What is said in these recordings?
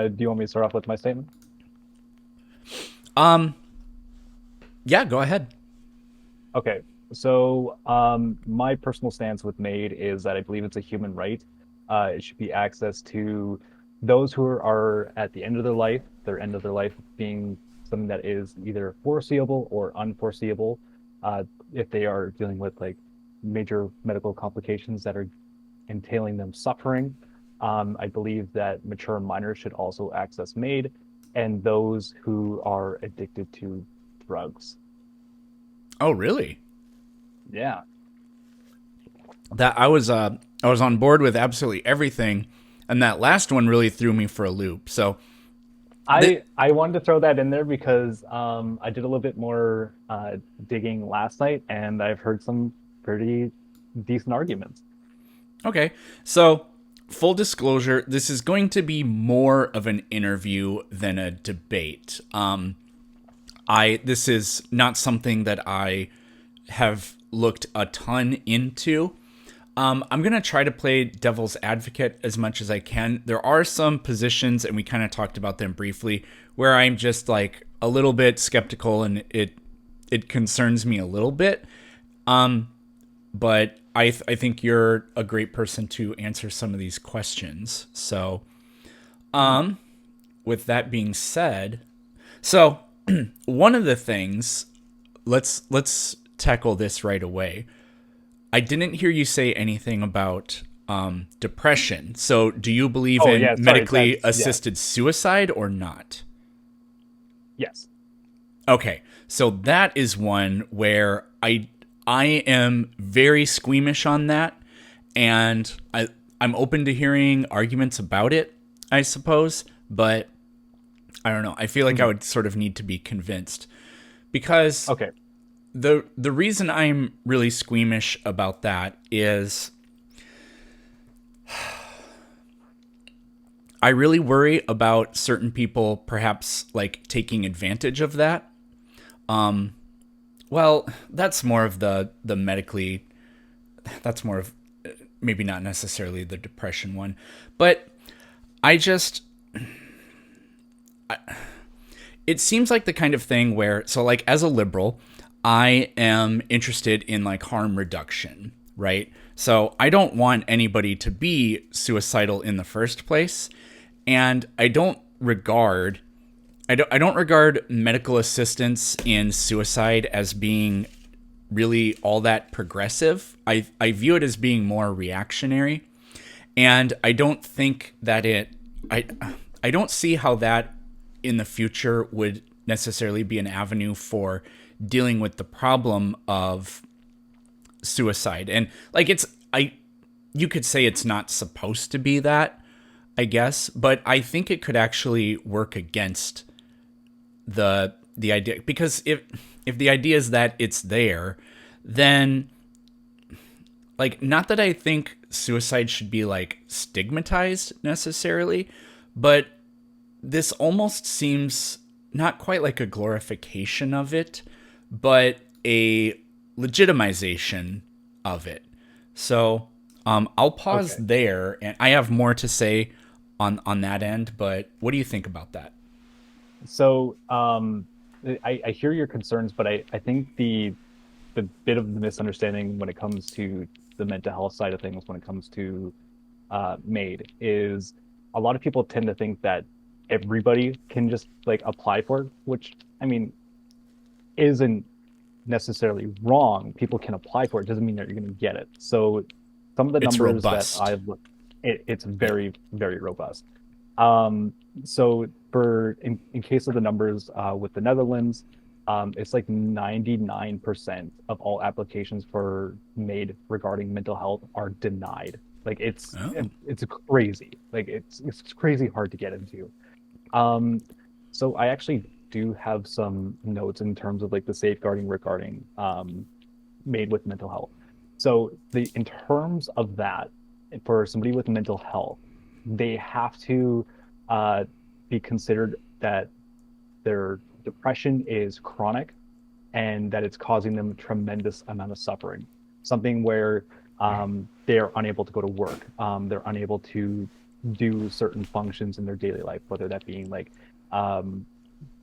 Do you want me to start off with my statement? Um, yeah, go ahead. Okay. My personal stance with MAID is that I believe it's a human right. It should be access to those who are at the end of their end of their life being something that is either foreseeable or unforeseeable. Uh, if they are dealing with like major medical complications that are entailing them suffering, I believe that mature minors should also access MAID, and those who are addicted to drugs. Oh, really? Yeah. That I was on board with absolutely everything, and that last one really threw me for a loop. So, th- I wanted to throw that in there because I did a little bit more digging last night, and I've heard some pretty decent arguments. okay. So, full disclosure, this is going to be more of an interview than a debate. I this is not something that I have looked a ton into. I'm going to try to play devil's advocate as much as I can. There are some positions, and we kind of talked about them briefly, where I'm just like a little bit skeptical and it concerns me a little bit. But I think you're a great person to answer some of these questions. So, Hmm. with that being said, so one of the things, let's tackle this right away. I didn't hear you say anything about depression. So, do you believe Oh in yeah, sorry. medically That's yeah, assisted suicide or not? yes. Okay, so that is one where I am very squeamish on that, and I'm open to hearing arguments about it, I suppose, but I don't know. I feel like I Mhm. would sort of need to be convinced because Okay. the reason I'm really squeamish about that is I really worry about certain people perhaps like taking advantage of that. Well, that's more of the medically that's more of maybe not necessarily the depression one, but I just it seems like the kind of thing where so like as a liberal, I am interested in like harm reduction, right? So I don't want anybody to be suicidal in the first place, and I don't regard medical assistance in suicide as being really all that progressive. I view it as being more reactionary, and I don't think that I I don't see how that in the future would necessarily be an avenue for dealing with the problem of suicide. And like it's I you could say it's not supposed to be that, I guess, but I think it could actually work against the idea because if the idea is that it's there, then like not that I think suicide should be like stigmatized necessarily, but this almost seems not quite like a glorification of it, but a legitimization of it. So I'll pause Okay. there, and I have more to say on that end. But what do you think about that? So I hear your concerns, but I think the bit of the misunderstanding when it comes to the mental health side of things, when it comes to MAID, is a lot of people tend to think that everybody can just like apply for it, which I mean isn't necessarily wrong. People can apply for it. Doesn't mean that you're going to get it. So some of the It's numbers that robust. I've looked, it's Yeah. very, very robust. So in case of the numbers with the Netherlands, it's like 99% of all applications for MAID regarding mental health are denied. Like Oh. it's crazy. Like it's crazy hard to get into. Um, so I actually do have some notes in terms of like the safeguarding regarding MAID with mental health. So the in terms of that, for somebody with mental health, they have to uh, be considered that their depression is chronic and that it's causing them a tremendous amount of suffering. Something where they are unable to go to work, they're unable to do certain functions in their daily life, whether that being like um,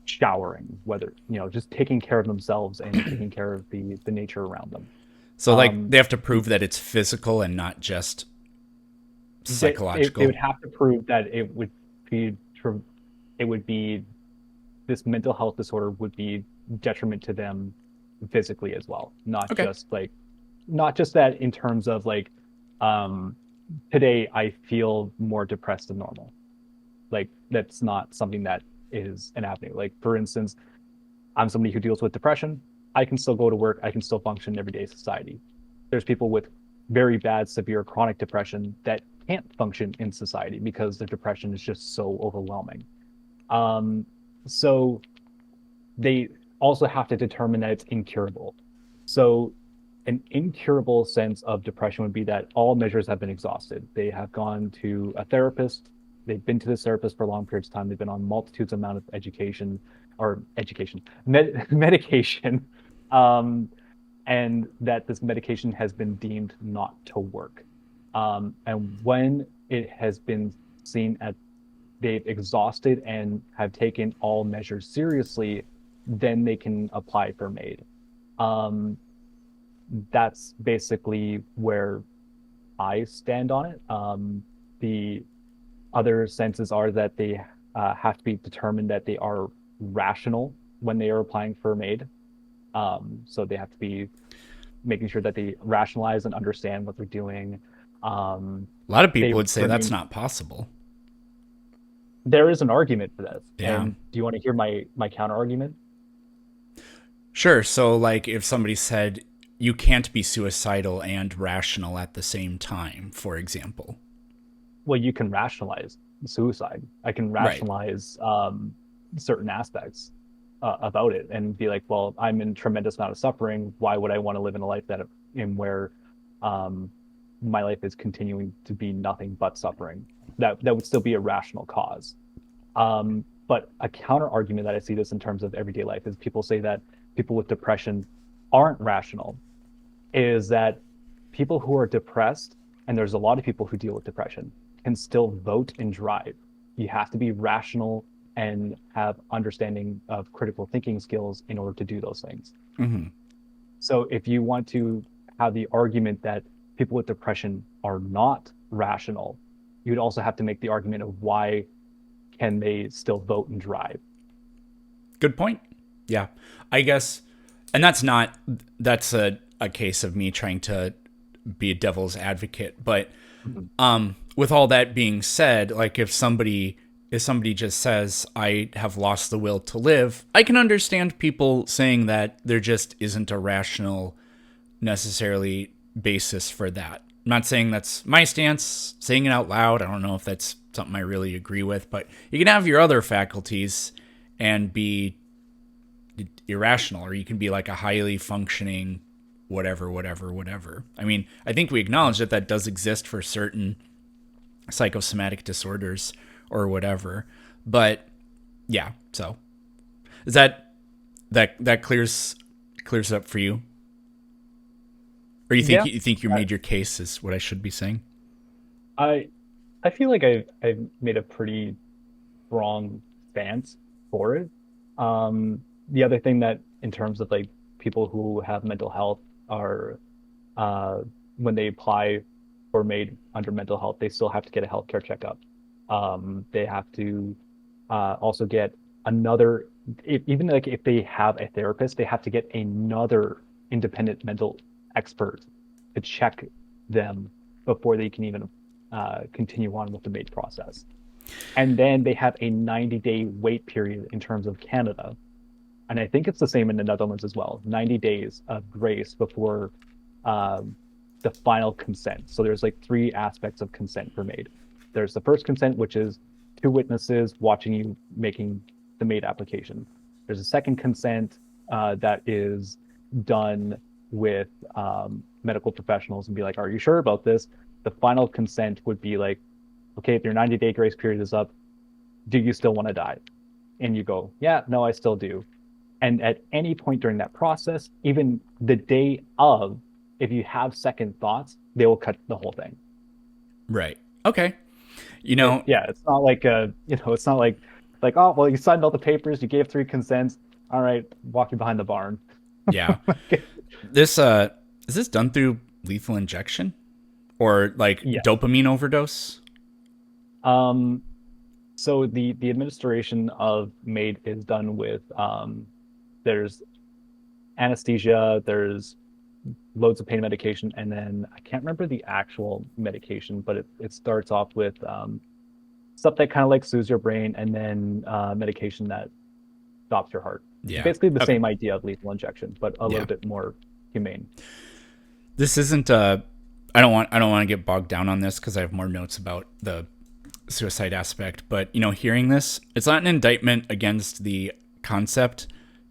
showering, whether just taking care of themselves and taking care of the nature around them. So like Um, they have to prove that it's physical and not just they psychological. would have to prove that be it would be this mental health disorder would be detriment to them physically as well, Okay. not just that in terms of like um today I feel more depressed than normal. Like that's not something that is an avenue. Like for instance, I'm somebody who deals with depression. I can still go to work. I can still function in everyday society. There's people with very bad, severe chronic depression that can't function in society because their depression is just so overwhelming. Um, so they also have to determine that it's incurable. So an incurable sense of depression would be that all measures have been exhausted. They have gone to a therapist. They've been to this therapist for long periods of time. They've been on multitudes amount of medication, um, and that this medication has been deemed not to work. And when it has been seen at they've exhausted and have taken all measures seriously, then they can apply for MAID. Um, that's basically where I stand on it. The other senses are that they have to be determined that they are rational when they are applying for MAID. So they have to be making sure that they rationalize and understand what they're doing. Um, A lot of they people would say that's remain. not possible. There is an argument for this, Yeah. and do you want to hear my counter argument? Sure. So like if somebody said you can't be suicidal and rational at the same time, for example. Well, you can rationalize suicide. I can Right. rationalize certain aspects about it and be like, well, I'm in tremendous amount of suffering. Why would I want to live in a life that in where um, my life is continuing to be nothing but suffering? That would still be a rational cause. But a counter argument that I see this in terms of everyday life is people say that people with depression aren't rational is that people who are depressed, and there's a lot of people who deal with depression, can still vote and drive. You have to be rational and have understanding of critical thinking skills in order to do those things. Hmm. So if you want to have the argument that people with depression are not rational, you'd also have to make the argument of why can they still vote and drive. Good point. Yeah. I guess, and that's a case of me trying to be a devil's advocate. But Mhm. with all that being said, like if somebody just says I have lost the will to live, I can understand people saying that there just isn't a rational necessarily basis for that. I'm not saying that's my stance, saying it out loud. I don't know if that's something I really agree with, but you can have your other faculties and be irrational, or you can be like a highly functioning whatever, whatever, whatever. I mean, I think we acknowledge that that does exist for certain psychosomatic disorders or whatever. But yeah, so is that clears up for you? Or Yeah, you think you made your case is what I should be saying? I I feel like I've made a pretty strong stance for it. The other thing that in terms of like people who have mental health are uh, when they apply for MAID under mental health, they still have to get a healthcare checkup. They have to also get another, even like if they have a therapist, they have to get another independent mental expert to check them before they can even continue on with the MAID process. And then they have a 90-day wait period in terms of Canada. And I think it's the same in the Netherlands as well. 90 days of grace before um, the final consent. So there's like three aspects of consent for MAID. There's the first consent, which is two witnesses watching you making the MAID application. There's a second consent that is done with medical professionals and be like, are you sure about this? The final consent would be like, okay, if your 90-day grace period is up, do you still want to die? And you go, yeah, no, I still do. And at any point during that process, even the day of, if you have second thoughts, they will cut the whole thing. Right. Okay. You know, Yeah, it's not like it's not like, oh well, you signed all the papers, you gave three consents. All right, walk you behind the barn. yeah. This is this done through lethal injection or like Yeah. dopamine overdose? Um, so the administration of MAID is done with there's anesthesia, there's loads of pain medication, and then I can't remember the actual medication, but it starts off with stuff that kind of like soothes your brain, and then medication that stops your heart. Yeah. Basically the Okay. same idea of lethal injection, but a little Yeah. bit more humane. This isn't I don't want to get bogged down on this cuz I have more notes about the suicide aspect, but you know, hearing this, it's not an indictment against the concept.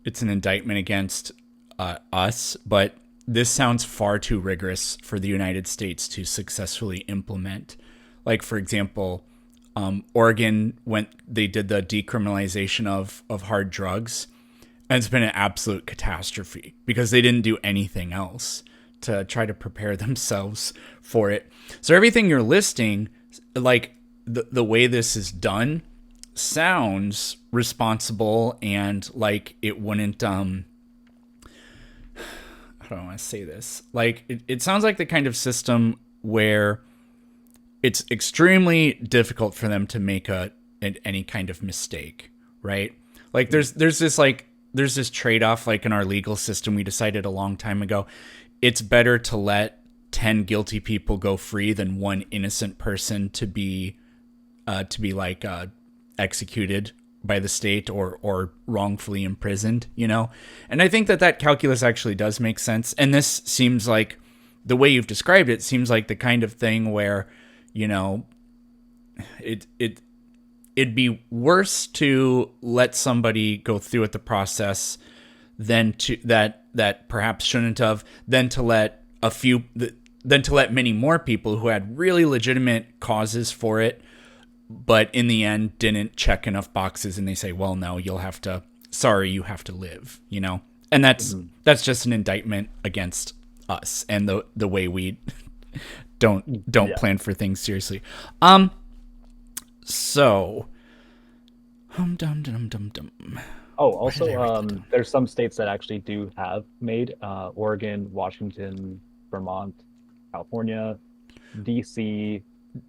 It's an indictment against us, but this sounds far too rigorous for the United States to successfully implement. Like, for example, Oregon, when they did the decriminalization of hard drugs, and it's been an absolute catastrophe because they didn't do anything else to try to prepare themselves for it. So everything you're listing, like the way this is done, sounds responsible and like it wouldn't how do I want to say this? Like it sounds like the kind of system where it's extremely difficult for them to make any kind of mistake, right? Like there's this trade-off like in our legal system we decided a long time ago. It's better to let 10 guilty people go free than one innocent person to be like executed by the state or wrongfully imprisoned, you know? And I think that that calculus actually does make sense. And this seems like the way you've described it seems like the kind of thing where, you know, it'd be worse to let somebody go through with the process than to that perhaps shouldn't have, than to let many more people who had really legitimate causes for it but in the end didn't check enough boxes and they say, well, no, you have to live, you know? And Mhm. that's just an indictment against us and the way we don't Yeah. plan for things seriously. So dum dum dum dum. Oh, Where did I also, write that down? there's some states that actually do have MAID, Oregon, Washington, Vermont, California, DC,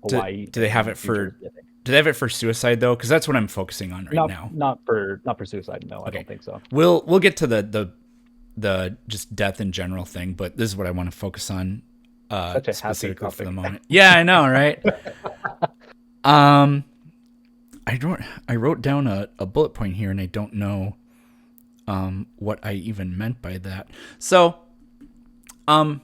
Do, Hawaii, do they have and it New for Jersey, I think. do they have it for suicide though? Because that's what I'm focusing on right now. Not for suicide. No, I Okay. don't think so. We'll get to the just death in general thing, but this is what I want to focus on Such a happy specifically for the topic. moment. Yeah, I know, right? Um I wrote down a bullet point here and I don't know what I even meant by that. So, um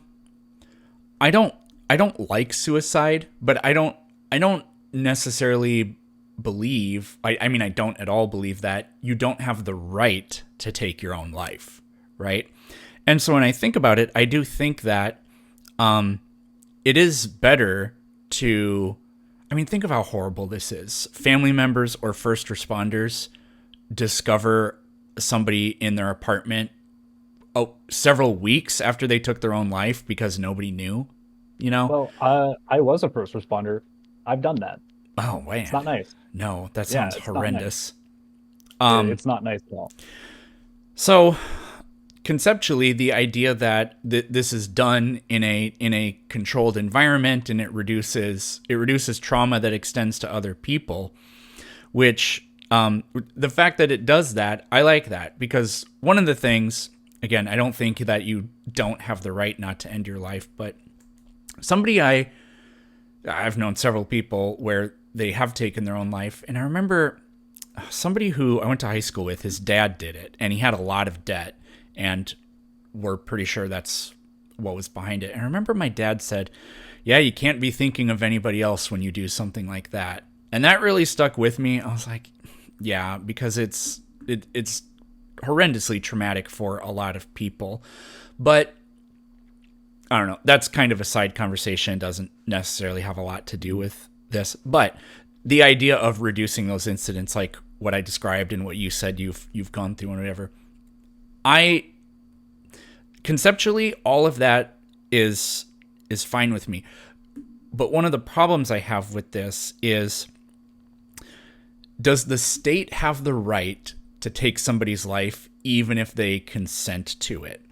I don't I don't like suicide, but I don't necessarily believe I mean I don't at all believe that you don't have the right to take your own life, right? And so when I think about it, I do think that it is better to I mean think of how horrible this is. Family members or first responders discover somebody in their apartment several weeks after they took their own life because nobody knew, you know? Well, I was a first responder. I've done that. Oh It's man. not nice. No, that Yeah, sounds it's not nice. horrendous. Um It's not nice at all. so conceptually the idea that this is done in a controlled environment and it reduces trauma that extends to other people, which the fact that it does that, I like that because one of the things, again, I don't think that you don't have the right not to end your life, but somebody I've known several people where they have taken their own life, and I remember somebody who I went to high school with, his dad did it, and he had a lot of debt, and we're pretty sure that's what was behind it. And I remember my dad said, "Yeah, you can't be thinking of anybody else when you do something like that," and that really stuck with me. I was like, "Yeah," because it's horrendously traumatic for a lot of people, but I don't know. That's kind of a side conversation. It doesn't necessarily have a lot to do with this, but the idea of reducing those incidents, like what I described and what you said you've gone through and whatever, I conceptually all of that is fine with me. But one of the problems I have with this is, does the state have the right to take somebody's life even if they consent to it?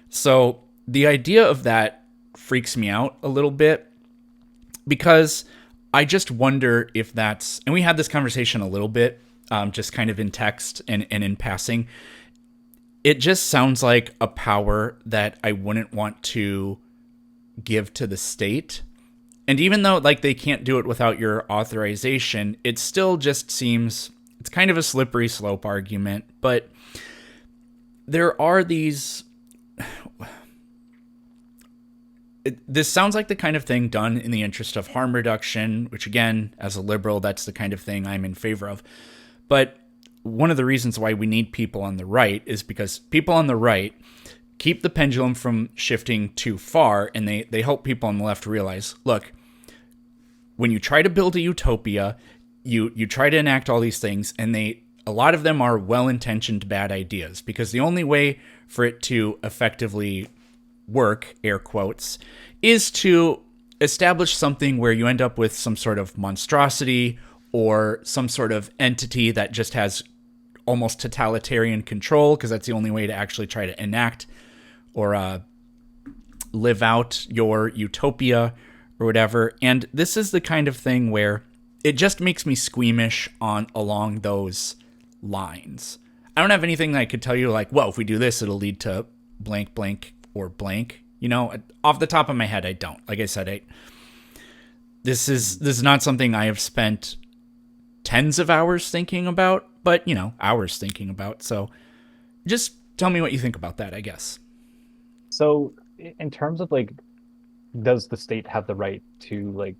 So the idea of that freaks me out a little bit, because I just wonder if that's, and we had this conversation a little bit, just kind of in text and in passing. It just sounds like a power that I wouldn't want to give to the state. And even though like they can't do it without your authorization, it still just seems, it's kind of a slippery slope argument. But there are these, this sounds like the kind of thing done in the interest of harm reduction, which again, as a liberal, that's the kind of thing I'm in favor of. But one of the reasons why we need people on the right is because people on the right keep the pendulum from shifting too far, and they help people on the left realize, look, when you try to build a utopia, you try to enact all these things, and a lot of them are well-intentioned bad ideas, because the only way for it to effectively work, air quotes, is to establish something where you end up with some sort of monstrosity or some sort of entity that just has almost totalitarian control, because that's the only way to actually try to enact or live out your utopia or whatever. And this is the kind of thing where it just makes me squeamish on along those lines. I don't have anything that I could tell you like, well, if we do this, it'll lead to blank, blank, or blank. You know, off the top of my head, I don't. Like I said, this is not something I have spent tens of hours thinking about, but, you know, hours thinking about. So just tell me what you think about that, I guess. So in terms of like, does the state have the right to like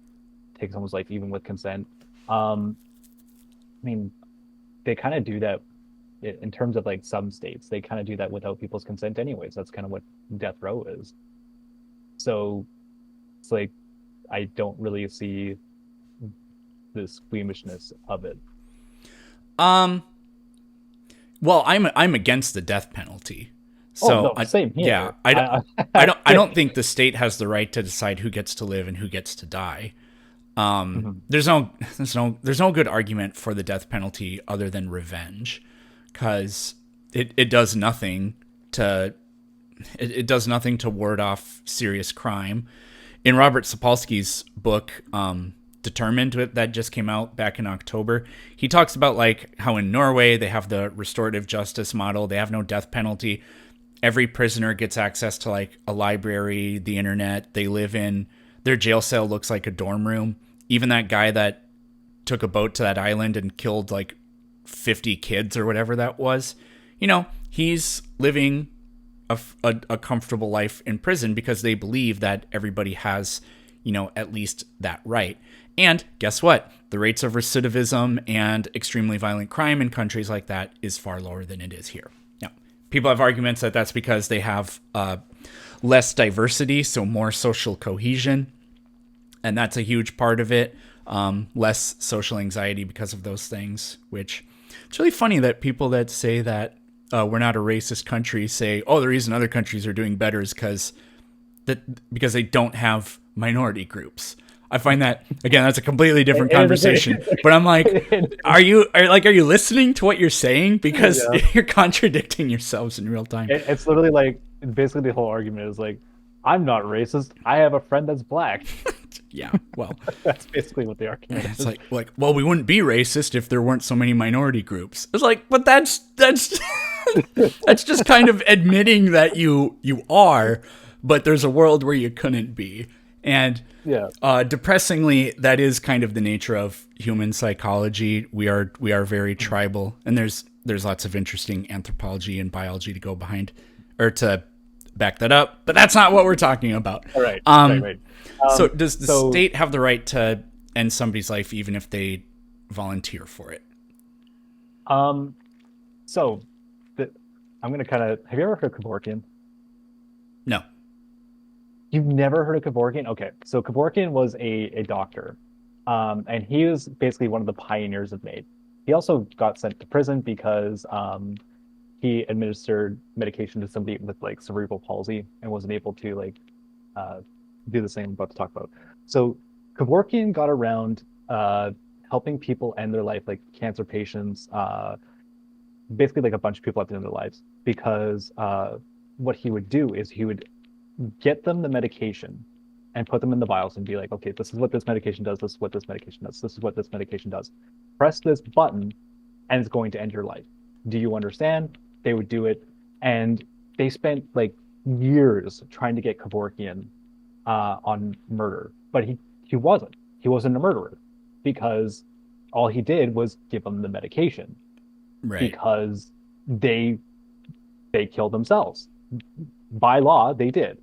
take someone's life even with consent? I mean, they kind of do that in terms of like some states. They kind of do that without people's consent anyways. That's kind of what death row is. So it's like I don't really see the squeamishness of it. Um, well, I'm against the death penalty. Oh So no, same yeah, here. I don't think the state has the right to decide who gets to live and who gets to die. Mhm. There's no good argument for the death penalty other than revenge, because it does nothing to it does nothing to ward off serious crime. In Robert Sapolsky's book, Determined, that just came out back in October, he talks about like how in Norway they have the restorative justice model. They have no death penalty. Every prisoner gets access to like a library, the internet. They live in their jail cell looks like a dorm room. Even that guy that took a boat to that island and killed like 50 kids or whatever that was, you know, he's living a comfortable life in prison because they believe that everybody has, you know, at least that right. And guess what? The rates of recidivism and extremely violent crime in countries like that is far lower than it is here. Now, people have arguments that that's because they have less diversity, so more social cohesion. And that's a huge part of it. Less social anxiety because of those things, which it's really funny that people that say that we're not a racist country say, oh, the reason other countries are doing better is because they don't have minority groups. I find that, again, that's a completely different conversation. But I'm like, are you listening to what you're saying? Because Yeah. you're contradicting yourselves in real time. It's literally like basically the whole argument is like, I'm not racist. I have a friend that's black. Yeah, well, That's basically what the argument it's is. like, well, we wouldn't be racist if there weren't so many minority groups. It's like, but that's that's just kind of admitting that you are, but there's a world where you couldn't be. And Yeah. depressingly, that is kind of the nature of human psychology. We are very tribal, and there's lots of interesting anthropology and biology to go behind, or to back that up. But that's not what we're talking about. All right. Right. Right. So does the So state have the right to end somebody's life even if they volunteer for it? um so the, I'm gonna kind of have you ever heard of Kevorkian? No. You've never heard of Kevorkian? Okay. So Kevorkian was a doctor. And he was basically one of the pioneers of MAID. He also got sent to prison because he administered medication to somebody with like cerebral palsy and wasn't able to like uh, do the same I'm about to talk about. So Kevorkian got around helping people end their life, like cancer patients, basically like a bunch of people at the end of their lives, because what he would do is he would get them the medication and put them in the vials and be like, okay, this is what this medication does, this is what this medication does, this is what this medication does. Press this button and it's going to end your life. Do you understand? They would do it. And they spent like years trying to get Kevorkian on murder, but he wasn't. He wasn't a murderer because all he did was give them the medication Right. because they they killed themselves. By law, they did.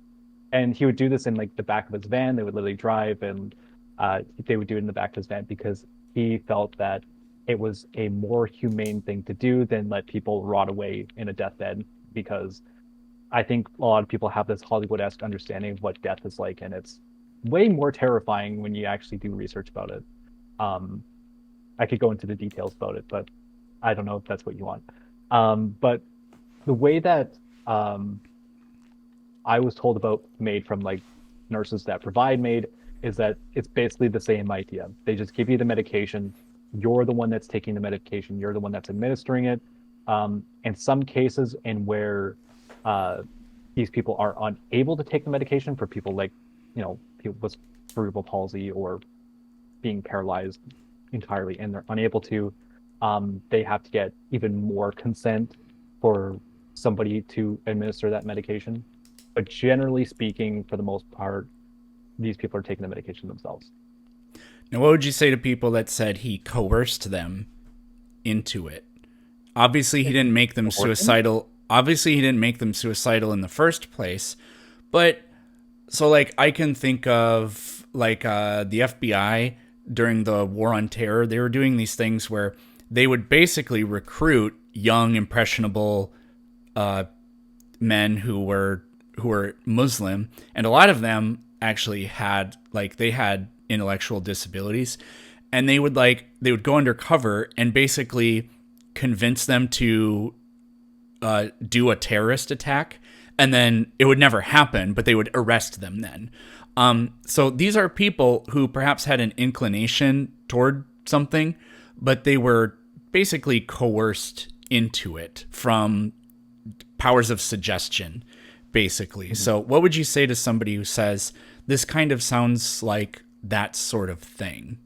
And he would do this in like the back of his van. They would literally drive and they would do it in the back of his van because he felt that it was a more humane thing to do than let people rot away in a deathbed. Because I think a lot of people have this Hollywood-esque understanding of what death is like, and it's way more terrifying when you actually do research about it. Um, I could go into the details about it, but I don't know if that's what you want. But the way that I was told about MAID from like nurses that provide MAID is that it's basically the same idea. They just give you the medication. You're the one that's taking the medication. You're the one that's administering it. In some cases, in where uh, these people are unable to take the medication, for people like, people with cerebral palsy or being paralyzed entirely, and they're unable to, they have to get even more consent for somebody to administer that medication. But generally speaking, for the most part, these people are taking the medication themselves. Now, what would you say to people that said he coerced them into it? Obviously, he didn't make them Abortion? suicidal. Obviously, he didn't make them suicidal in the first place. But so, like, I can think of like the FBI during the War on Terror. They were doing these things where they would basically recruit young, impressionable men who were Muslim, and a lot of them actually had like they had intellectual disabilities, and they would go undercover and basically convince them to do a terrorist attack, and then it would never happen, but they would arrest them then. So these are people who perhaps had an inclination toward something, but they were basically coerced into it from powers of suggestion, basically. Mhm. So, what would you say to somebody who says this kind of sounds like that sort of thing?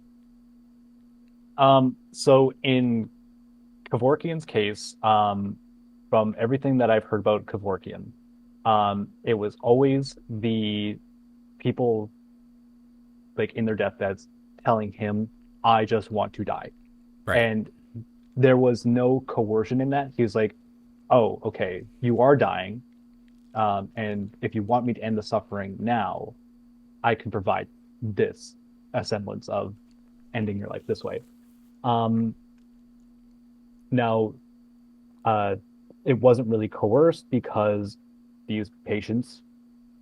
So in Kevorkian's case, from everything that I've heard about Kevorkian, it was always the people like in their deathbeds telling him, "I just want to die," Right. and there was no coercion in that. He was like, "Oh, okay, you are dying, and if you want me to end the suffering now, I can provide this a semblance of ending your life this way." Um, Now, uh, it wasn't really coerced because these patients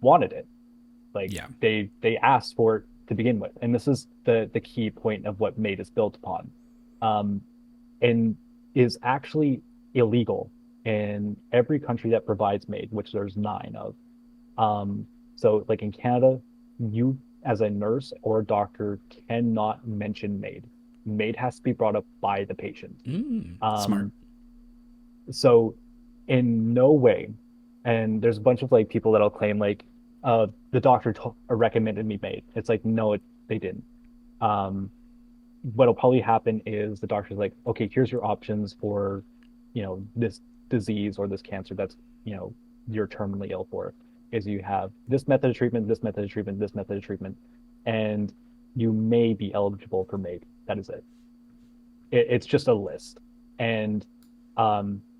wanted it. Like Yeah. they asked for it to begin with, and this is the key point of what MAID is built upon, um, and is actually illegal in every country that provides MAID, which there's 9 of. So like in Canada, you as a nurse or a doctor cannot mention MAID. MAID has to be brought up by the patient. Smart. Um, so in no way, and there's a bunch of like people that'll claim like the doctor recommended me MAID. It's like no, they didn't. Um, what'll probably happen is the doctor's like, okay, here's your options for, this disease or this cancer that's, you're terminally ill for. Is you have this method of treatment, this method of treatment, this method of treatment, and you may be eligible for MAID. That is it. It's just a list, and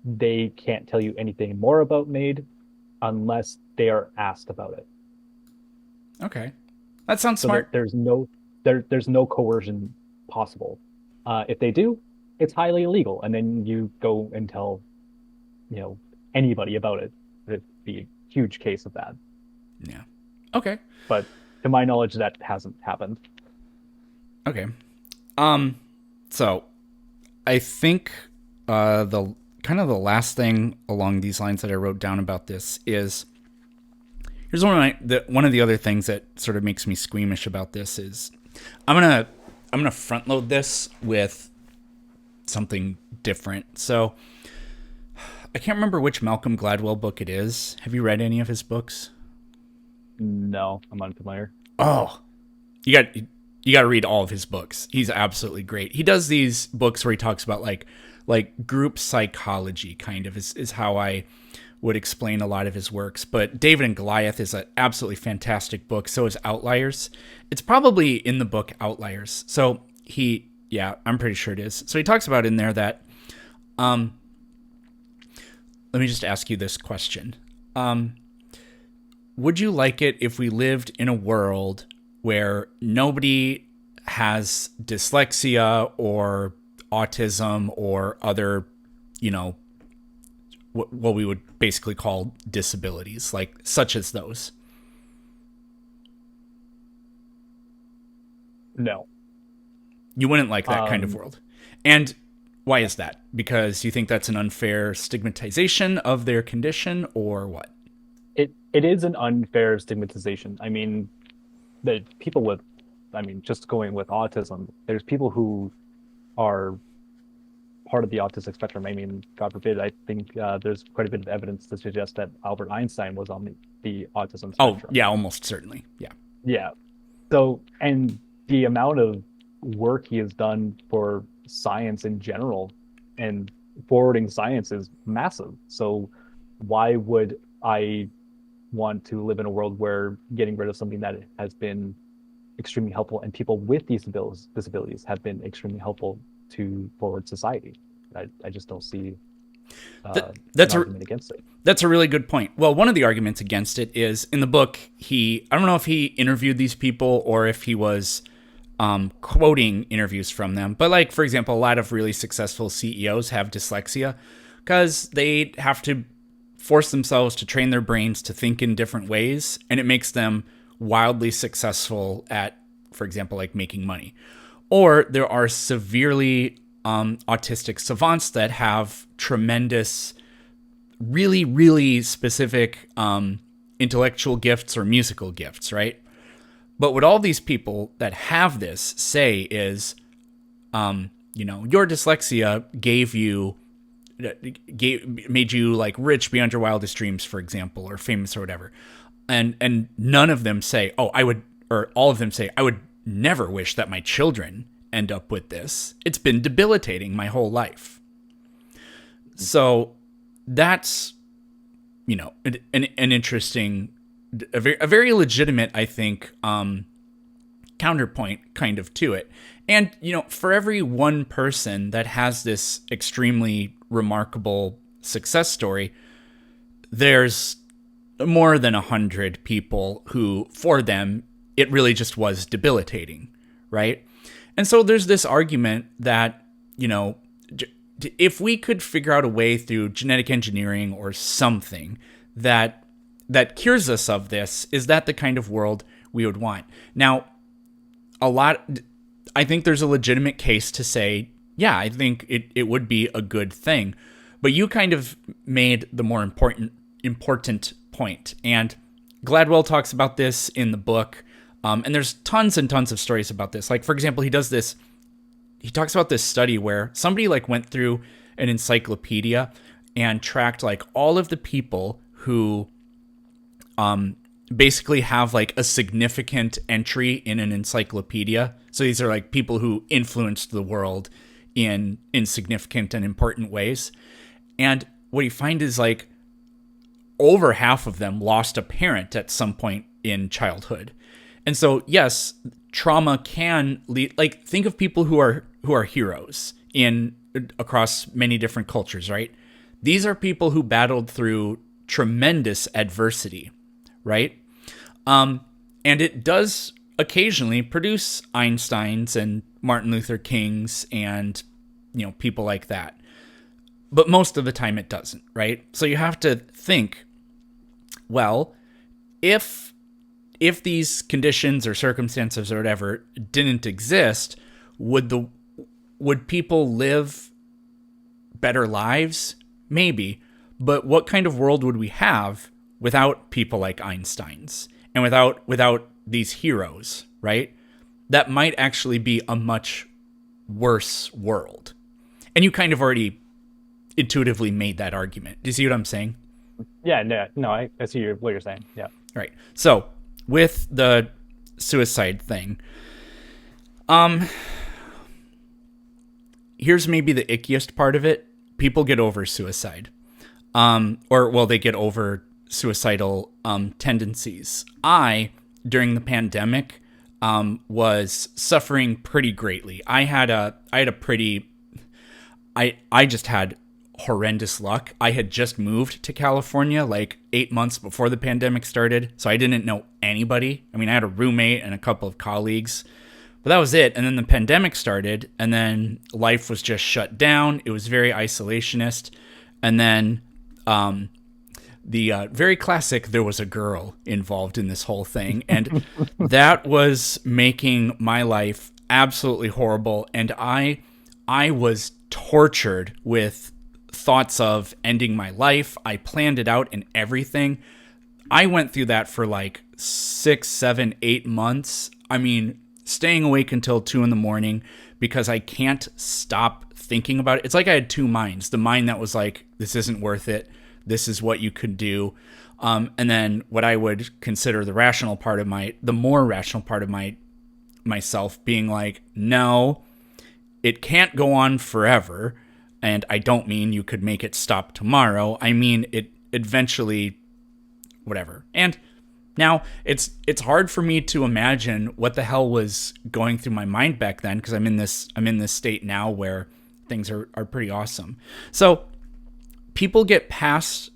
they can't tell you anything more about MAID unless they are asked about it. Okay. That sounds So there, smart. there's no there's no coercion possible. If they do, it's highly illegal, and then you go and tell you know anybody about it. It'd be a huge case of that. Yeah. Okay. But to my knowledge, that hasn't happened. Okay. So I think the kind of the last thing along these lines that I wrote down about this is here's one of the other things that sort of makes me squeamish about this is I'm gonna front load this with something different. So I can't remember which Malcolm Gladwell book it is. Have you read any of his books? No, I'm unfamiliar. Oh, you got to read all of his books. He's absolutely great. He does these books where he talks about like group psychology, kind of is how I would explain a lot of his works. But David and Goliath is an absolutely fantastic book. So is Outliers. It's probably in the book Outliers. So yeah, I'm pretty sure it is. So he talks about in there that, let me just ask you this question. Would you like it if we lived in a world where nobody has dyslexia or autism or other, what we would basically call disabilities, like such as those? No. You wouldn't like that kind of Um, world. And why is that? Because you think that's an unfair stigmatization of their condition, or what? it is an unfair stigmatization. I mean, the people with, I mean, just going with autism, there's people who are part of the autistic spectrum. I mean, God forbid, I think there's quite a bit of evidence to suggest that Albert Einstein was on the autism Oh, spectrum. yeah, almost certainly. Yeah. Yeah. So, and the amount of work he has done for science in general and forwarding science is massive. So, why would I want to live in a world where getting rid of something that has been extremely helpful and people with these disabilities have been extremely helpful to forward society? I just don't see Th- an that's a argument against it. That's a really good point. Well, one of the arguments against it is in the book, I don't know if he interviewed these people or if he was quoting interviews from them. But, like, for example, a lot of really successful CEOs have dyslexia because they have to force themselves to train their brains to think in different ways. And it makes them wildly successful at, for example, like making money. Or there are severely autistic savants that have tremendous, really, really specific intellectual gifts or musical gifts, right? But what all these people that have this say is, your dyslexia made you like rich beyond your wildest dreams, for example, or famous or whatever. And none of them say, or all of them say, I would never wish that my children end up with this. It's been debilitating my whole life. So that's, an interesting, a very legitimate, I think, counterpoint kind of to it. And, for every one person that has this extremely remarkable success story, there's more than 100 people who, for them, it really just was debilitating, right? And so there's this argument that, if we could figure out a way through genetic engineering or something that cures us of this, is that the kind of world we would want? Now, I think there's a legitimate case to say, yeah, I think it would be a good thing. But you kind of made the more important point. And Gladwell talks about this in the book. And there's tons and tons of stories about this. Like, for example, he talks about this study where somebody like went through an encyclopedia and tracked like all of the people who basically have like a significant entry in an encyclopedia. So these are like people who influenced the world in significant and important ways. And what you find is like over half of them lost a parent at some point in childhood. And so, yes, trauma can lead, like, think of people who are heroes across many different cultures, right? These are people who battled through tremendous adversity, right? And it does occasionally produce Einsteins and Martin Luther Kings and, people like that. But most of the time it doesn't, right? So you have to think, well, if these conditions or circumstances or whatever didn't exist, would people live better lives? Maybe. But what kind of world would we have without people like Einstein's and without these heroes, right? that might actually be a much worse world. And you kind of already intuitively made that argument. Do you see what I'm saying? Yeah, no, no, I see what you're saying. Yeah. Right. So with the suicide thing, here's maybe the ickiest part of it. People get over suicide. Or well, they get over suicidal tendencies. During the pandemic, was suffering pretty greatly. I just had horrendous luck. I had just moved to California like 8 months before the pandemic started, so I didn't know anybody. I mean, I had a roommate and a couple of colleagues, but that was it. And then the pandemic started, and then life was just shut down. It was very isolationist. And then the very classic "there was a girl" involved in this whole thing, and that was making my life absolutely horrible. And I was tortured with thoughts of ending my life. I planned it out and everything. I went through that for like 6, 7, 8 months. I mean, staying awake until 2 in the morning because I can't stop thinking about it. It's like I had two minds. The mind that was like, this isn't worth it. This is what you could do. And then what I would consider the more rational part of myself being like, no, it can't go on forever. And I don't mean you could make it stop tomorrow. I mean it eventually, whatever. And now it's hard for me to imagine what the hell was going through my mind back then, because I'm in this state now where things are pretty awesome. So people get past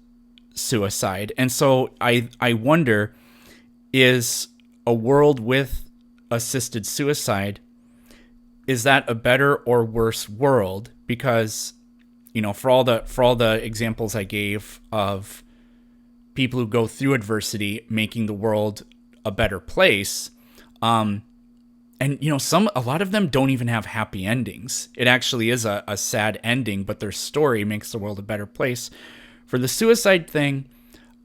suicide, and so I wonder, is a world with assisted suicide, is that a better or worse world? Because, for all the examples I gave of people who go through adversity making the world a better place, and a lot of them don't even have happy endings. It actually is a sad ending, but their story makes the world a better place. For the suicide thing,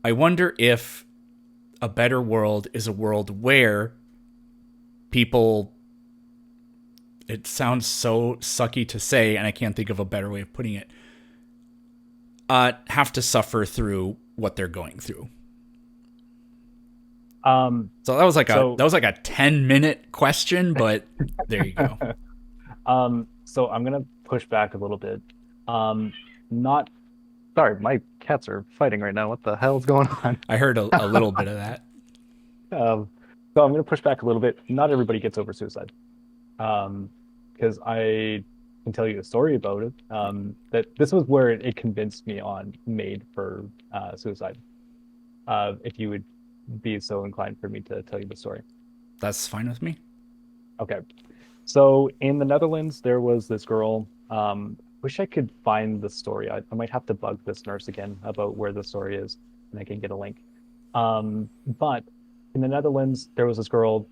I wonder if a better world is a world where people, it sounds so sucky to say, and I can't think of a better way of putting it, have to suffer through what they're going through. So that was like So, a 10-minute question, but there you go. so I'm gonna push back a little bit. Not Sorry, my cats are fighting right now. What the hell's going on? I heard a little bit of that. So I'm gonna push back a little bit. Not everybody gets over suicide. Because I can tell you a story about it. That this was where it convinced me on MAID for suicide. If you would be so inclined for me to tell you the story. That's fine with me. Okay. So in the Netherlands, there was this girl. Wish I could find the story. I might have to bug this nurse again about where the story is, and I can get a link. But in the Netherlands, there was this girl.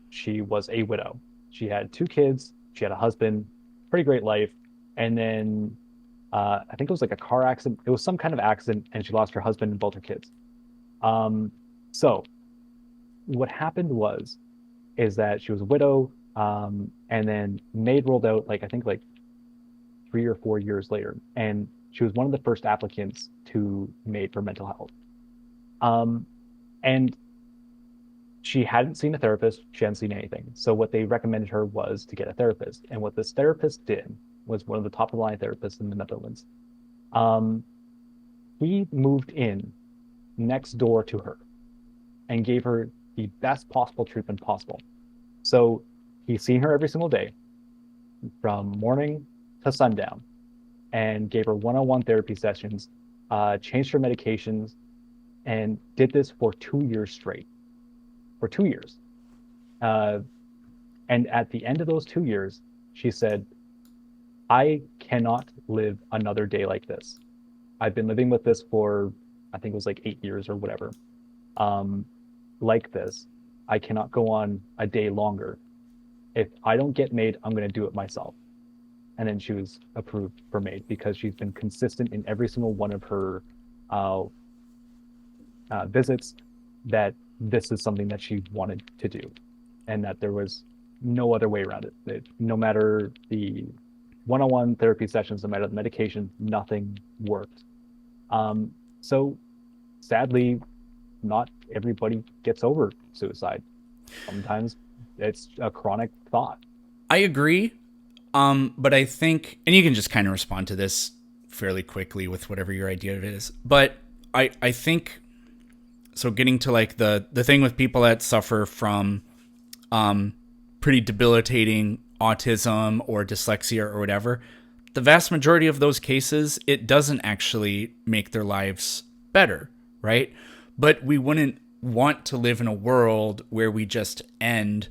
She was a widow. She had two kids. She had a husband. Pretty great life. And then I think it was like a car accident. It was some kind of accident, and she lost her husband and both her kids. So what happened was is that she was a widow, and then MAID rolled out like I think like 3 or 4 years later, and she was one of the first applicants to MAID for mental health. And she hadn't seen a therapist, she hadn't seen anything. So what they recommended her was to get a therapist. And what this therapist did was one of the top of the line therapists in the Netherlands. Um, he moved in next door to her and gave her the best possible treatment possible. So he's seen her every single day from morning to sundown and gave her one-on-one therapy sessions, changed her medications, and did this for 2 years straight. For 2 years. Uh, and at the end of those 2 years, she said, I cannot live another day like this. I've been living with this for, I think it was like 8 years or whatever. Um, like this. I cannot go on a day longer. If I don't get MAID, I'm going to do it myself. And then she was approved for MAID because she's been consistent in every single one of her uh, visits that this is something that she wanted to do. and that there was no other way around it. No matter the one-on-one therapy sessions, no matter the medication, nothing worked. Um, so sadly, not everybody gets over suicide. Sometimes it's a chronic thought. I agree. But I think, and you can just kind of respond to this fairly quickly with whatever your idea of it is. But I think so. Getting to like the thing with people that suffer from pretty debilitating autism or dyslexia or whatever, the vast majority of those cases, it doesn't actually make their lives better, right? But we wouldn't want to live in a world where we just end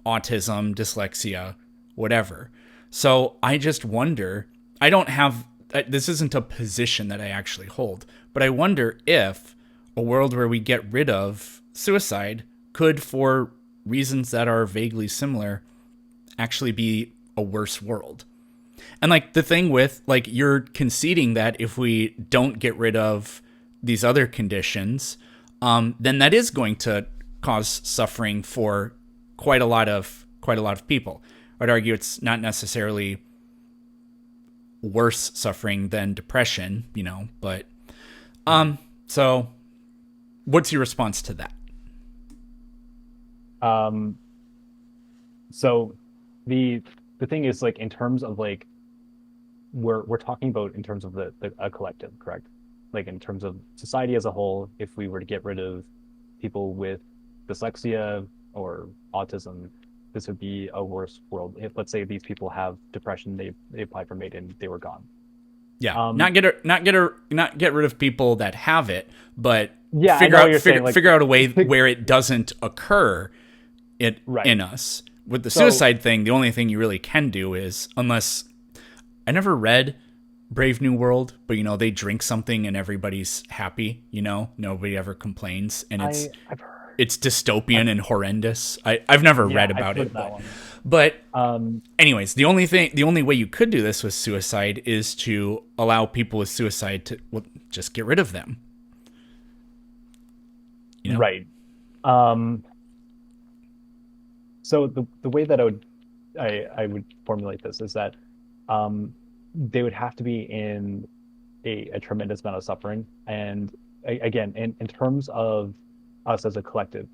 autism, dyslexia, whatever. So I just wonder, I don't have, this isn't a position that I actually hold, but I wonder if a world where we get rid of suicide could, for reasons that are vaguely similar, actually be a worse world. And like the thing with, like, you're conceding that if we don't get rid of these other conditions, then that is going to cause suffering for quite a lot of people. I'd argue it's not necessarily worse suffering than depression, but so what's your response to that? Um, so the the thing is like in terms of like we're talking about in terms of the a collective, correct? Like in terms of society as a whole, if we were to get rid of people with dyslexia or autism, this would be a worse world. If let's say these people have depression, they applied for MAID and they were gone. Yeah, Um, not get rid of people that have it, but yeah, I know what you're saying. Like, figure out a way where it doesn't occur right. in us. With the So suicide thing, the only thing you really can do is, unless, I never read Brave New World, but they drink something and everybody's happy. Nobody ever complains, and I've heard, it's I've, dystopian and horrendous. I've never yeah, read I've about heard it, that one. but Um, anyways, the only way you could do this with suicide is to allow people with suicide to, well, just get rid of them. You know? right. Um, so the way that I would formulate this is that um, they would have to be in a tremendous amount of suffering. And again, in terms of us as a collective,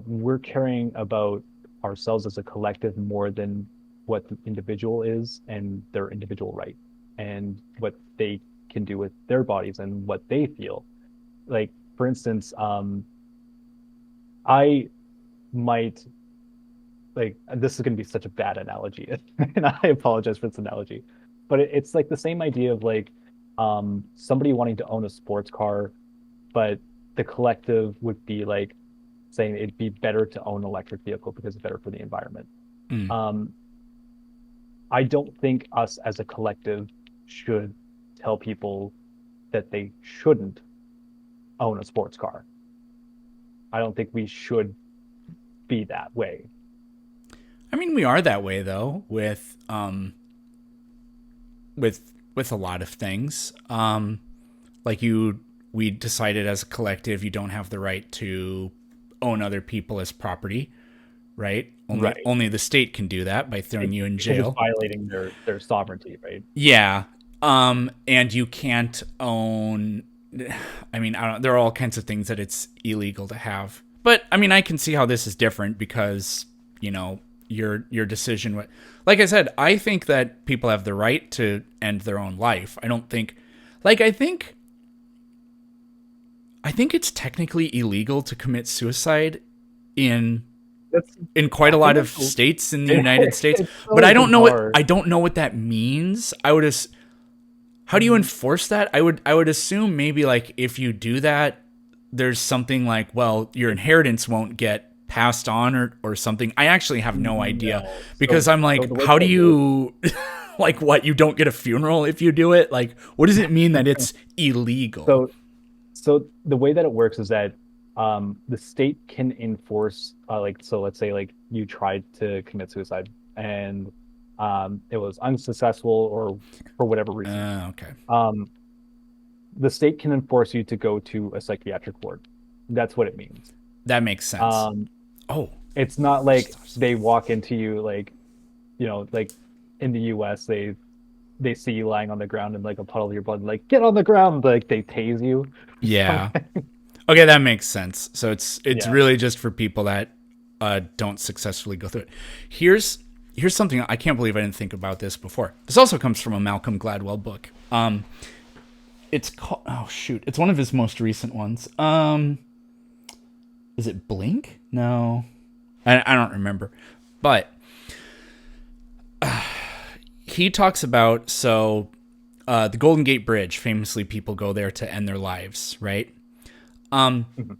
we're caring about ourselves as a collective more than what the individual is and their individual right and what they can do with their bodies and what they feel. Like, for instance, I might like this is going to be such a bad analogy, and I apologize for this analogy, but it's like the same idea of like somebody wanting to own a sports car, but the collective would be like saying it'd be better to own an electric vehicle because it's better for the environment. Mm. Um, I don't think us as a collective should tell people that they shouldn't own a sports car. I don't think we should be that way. I mean, we are that way though with a lot of things. Like we decided as a collective, you don't have the right to own other people as property, right? Right. Only the state can do that by throwing you in Because it's jail. violating their sovereignty, right? Yeah. And you can't own. I mean, I don't, there are all kinds of things that it's illegal to have. But I mean, I can see how this is different because your decision. Like I said, I think that people have the right to end their own life. I don't think, like I think it's technically illegal to commit suicide in That's in quite a I lot think of states in the United States, it's but so bizarre. I don't know what that means. How do you Mm, enforce that? I would assume maybe like if you do that, there's something like, well, your inheritance won't get passed on or something. I actually have no idea no. because I'm So like, the way how that do it works, you like what, you don't get a funeral if you do it? Like what does it mean that it's illegal? so so the way that it works is that the state can enforce like so let's say like you tried to commit suicide and it was unsuccessful or for whatever reason. Okay. Um, the state can enforce you to go to a psychiatric ward. That's what it means. That makes sense. Um, Oh, It's not like they walk into you like, like in the US they see you lying on the ground in like a puddle of your blood, like get on the ground, like they tase you or Yeah. something. Okay, that makes sense. So it's Yeah. really just for people that don't successfully go through it. Here's something I can't believe I didn't think about this before. This also comes from a Malcolm Gladwell book. It's called, oh shoot, it's one of his most recent ones. Is it Blink? No, I don't remember, but he talks about the Golden Gate Bridge. Famously, people go there to end their lives, right? Mhm.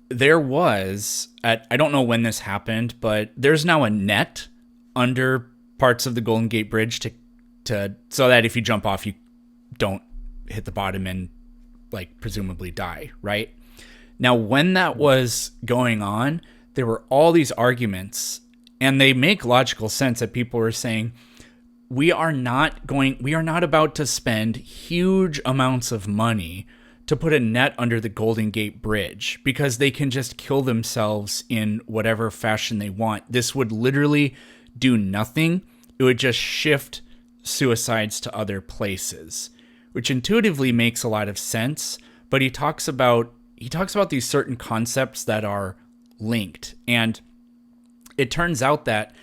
There was I don't know when this happened, but there's now a net under parts of the Golden Gate Bridge to so that if you jump off, you don't hit the bottom and like presumably die, right? Now, when that was going on, there were all these arguments, and they make logical sense that people were saying, we are not about to spend huge amounts of money to put a net under the Golden Gate Bridge because they can just kill themselves in whatever fashion they want. This would literally do nothing. It would just shift suicides to other places, which intuitively makes a lot of sense, but he talks about these certain concepts that are linked. And it turns out that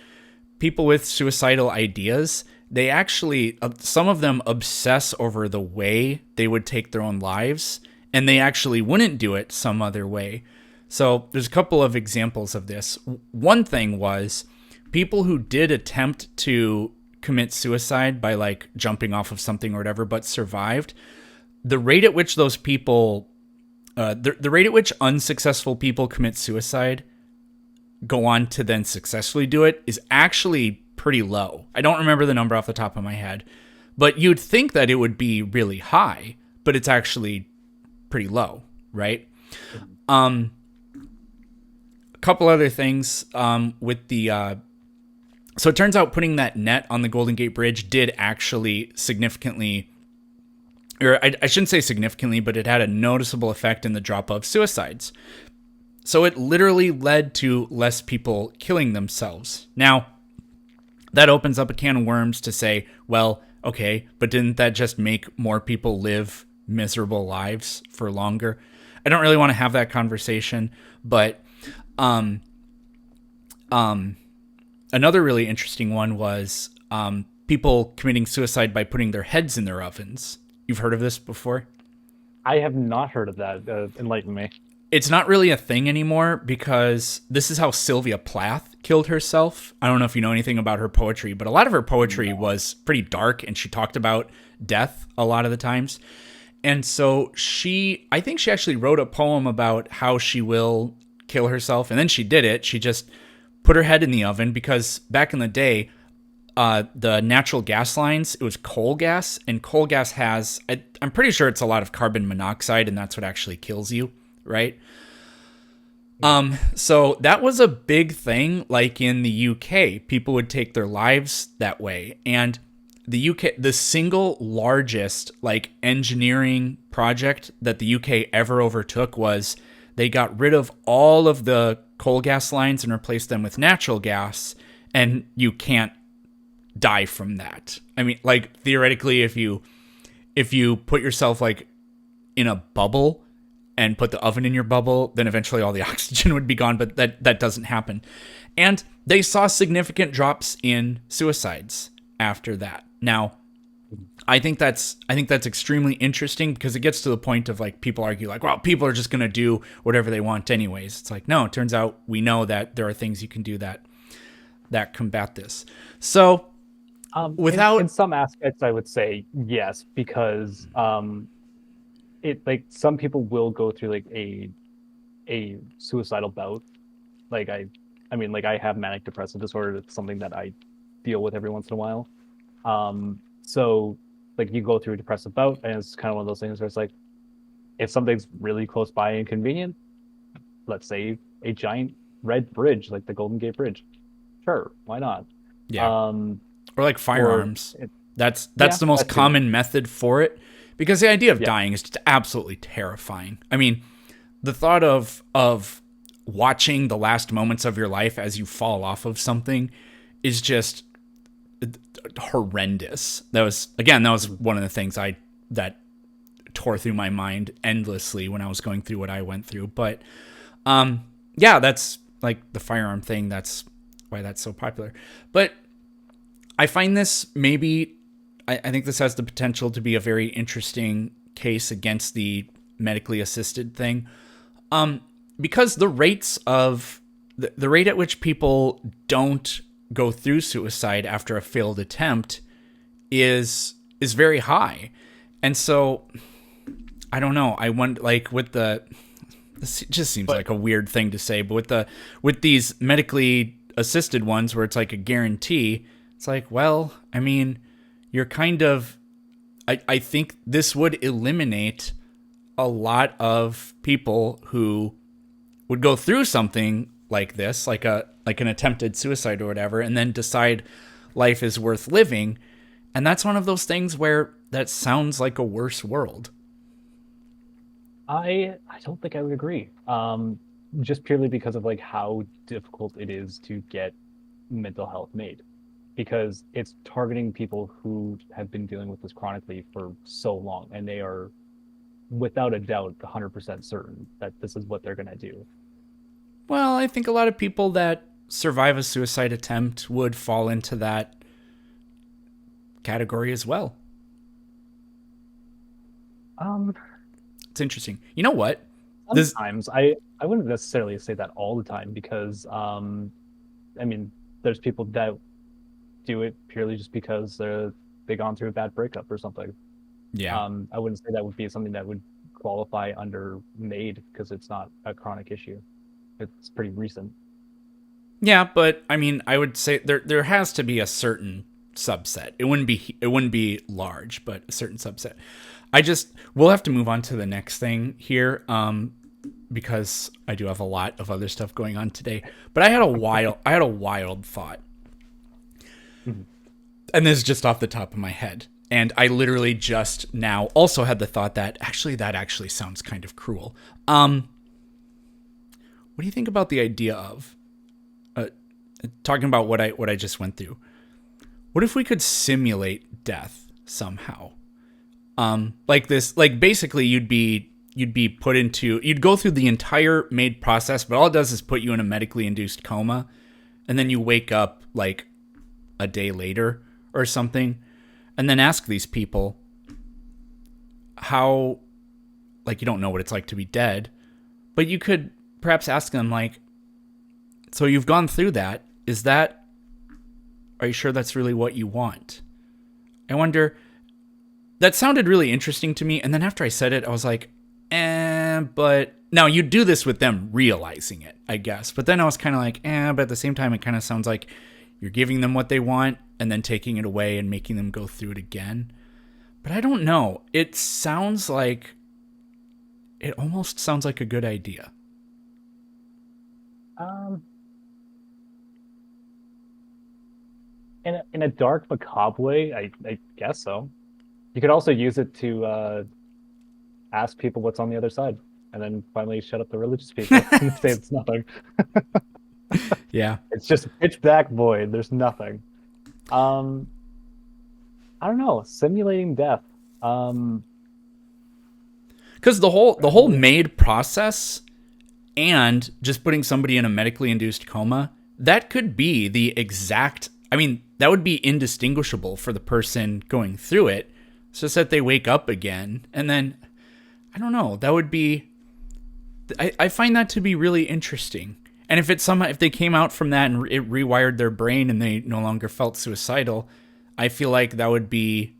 people with suicidal ideas, they actually, some of them obsess over the way they would take their own lives, and they actually wouldn't do it some other way. So there's a couple of examples of this. One thing was people who did attempt to commit suicide by like jumping off of something or whatever, but survived, the rate at which those people, the rate at which unsuccessful people commit suicide go on to then successfully do it is actually pretty low. I don't remember the number off the top of my head, but you'd think that it would be really high, but it's actually pretty low, right? A couple other things with the so it turns out putting that net on the Golden Gate Bridge did actually significantly, or I shouldn't say significantly, but it had a noticeable effect in the drop of suicides. So it literally led to less people killing themselves. Now, that opens up a can of worms to say, well, okay, but didn't that just make more people live miserable lives for longer? I don't really want to have that conversation, but another really interesting one was people committing suicide by putting their heads in their ovens. You've heard of this before? I have not heard of that. Enlighten me. It's not really a thing anymore because this is how Sylvia Plath killed herself. I don't know if you know anything about her poetry, but a lot of her poetry was pretty dark and she talked about death a lot of the times. And so I think she actually wrote a poem about how she will kill herself. And then she did it. She just put her head in the oven because back in the day, the natural gas lines, it was coal gas, and coal gas has, I'm pretty sure it's a lot of carbon monoxide, and that's what actually kills you, right? So that was a big thing, like in the UK, people would take their lives that way. And the UK, the single largest like engineering project that the UK ever overtook was they got rid of all of the coal gas lines and replaced them with natural gas, and you can't die from that. I mean, like theoretically, if you put yourself like in a bubble and put the oven in your bubble, then eventually all the oxygen would be gone, but that doesn't happen. And they saw significant drops in suicides after that. Now, I think that's extremely interesting because it gets to the point of like people argue like, well, people are just going to do whatever they want anyways. It's like, no, it turns out we know that there are things you can do that combat this. So, without In some aspects, I would say yes, because it like some people will go through like a suicidal bout. Like I mean, like I have manic depressive disorder. It's something that I deal with every once in a while. So like you go through a depressive bout, and it's kind of one of those things where it's like, if something's really close by and convenient, let's say a giant red bridge like the Golden Gate Bridge, sure, why not? yeah, Um, or like or firearms. That's yeah, the most that too. common method for it because the idea of Yeah. dying is just absolutely terrifying. I mean, the thought of watching the last moments of your life as you fall off of something is just horrendous. That was one of the things that tore through my mind endlessly when I was going through what I went through. But yeah, that's like the firearm thing. That's why that's so popular. But I find this maybe, I think this has the potential to be a very interesting case against the medically assisted thing. Because the rates of the rate at which people don't go through suicide after a failed attempt is very high. And so I don't know. I wonder, like, with the, this just seems But like a weird thing to say, but with these medically assisted ones where it's like a guarantee, it's like, well, I mean, you're kind of, I think this would eliminate a lot of people who would go through something like this, like an attempted suicide or whatever, and then decide life is worth living. And that's one of those things where that sounds like a worse world. I don't think I would agree. Just purely because of like how difficult it is to get mental health made, because it's targeting people who have been dealing with this chronically for so long, and they are without a doubt 100% certain that this is what they're going to do. Well, I think a lot of people that survive a suicide attempt would fall into that category as well. Um, It's interesting. You know what? This Sometimes I wouldn't necessarily say that all the time, because I mean, there's people that do it purely just because they gone through a bad breakup or something. yeah. I wouldn't say that would be something that would qualify under MAID, because it's not a chronic issue. It's pretty recent. Yeah, but I mean, I would say there has to be a certain subset. It wouldn't be large, but a certain subset. We'll have to move on to the next thing here, because I do have a lot of other stuff going on today. But I had a wild thought, Mhm. and this is just off the top of my head. And I literally just now also had the thought that that actually sounds kind of cruel. What do you think about the idea of uh, talking about what I just went through? What if we could simulate death somehow? Like this, like basically you'd be put into, you'd go through the entire MAID process, but all it does is put you in a medically induced coma, and then you wake up like a day later or something, and then ask these people how, like, you don't know what it's like to be dead, but you could perhaps ask them, like, so you've gone through that, are you sure that's really what you want? I wonder, that sounded really interesting to me, and then after I said it, I was like, but now you do this with them realizing it, I guess. But then I was kind of like, but at the same time, it kind of sounds like you're giving them what they want and then taking it away and making them go through it again. But I don't know. It almost sounds like a good idea. Um, in a dark, macabre way, I guess so. You could also use it to ask people what's on the other side, and then finally shut up the religious people and say it's nothing. Yeah. It's just pitch black void. There's nothing. Um, I don't know. Simulating death. Um, Because the whole MAID process and just putting somebody in a medically induced coma, that could be the exact, I mean, that would be indistinguishable for the person going through it. It's just that they wake up again, and then I don't know, that would be, I find that to be really interesting. And if they came out from that and it rewired their brain and they no longer felt suicidal, I feel like that would be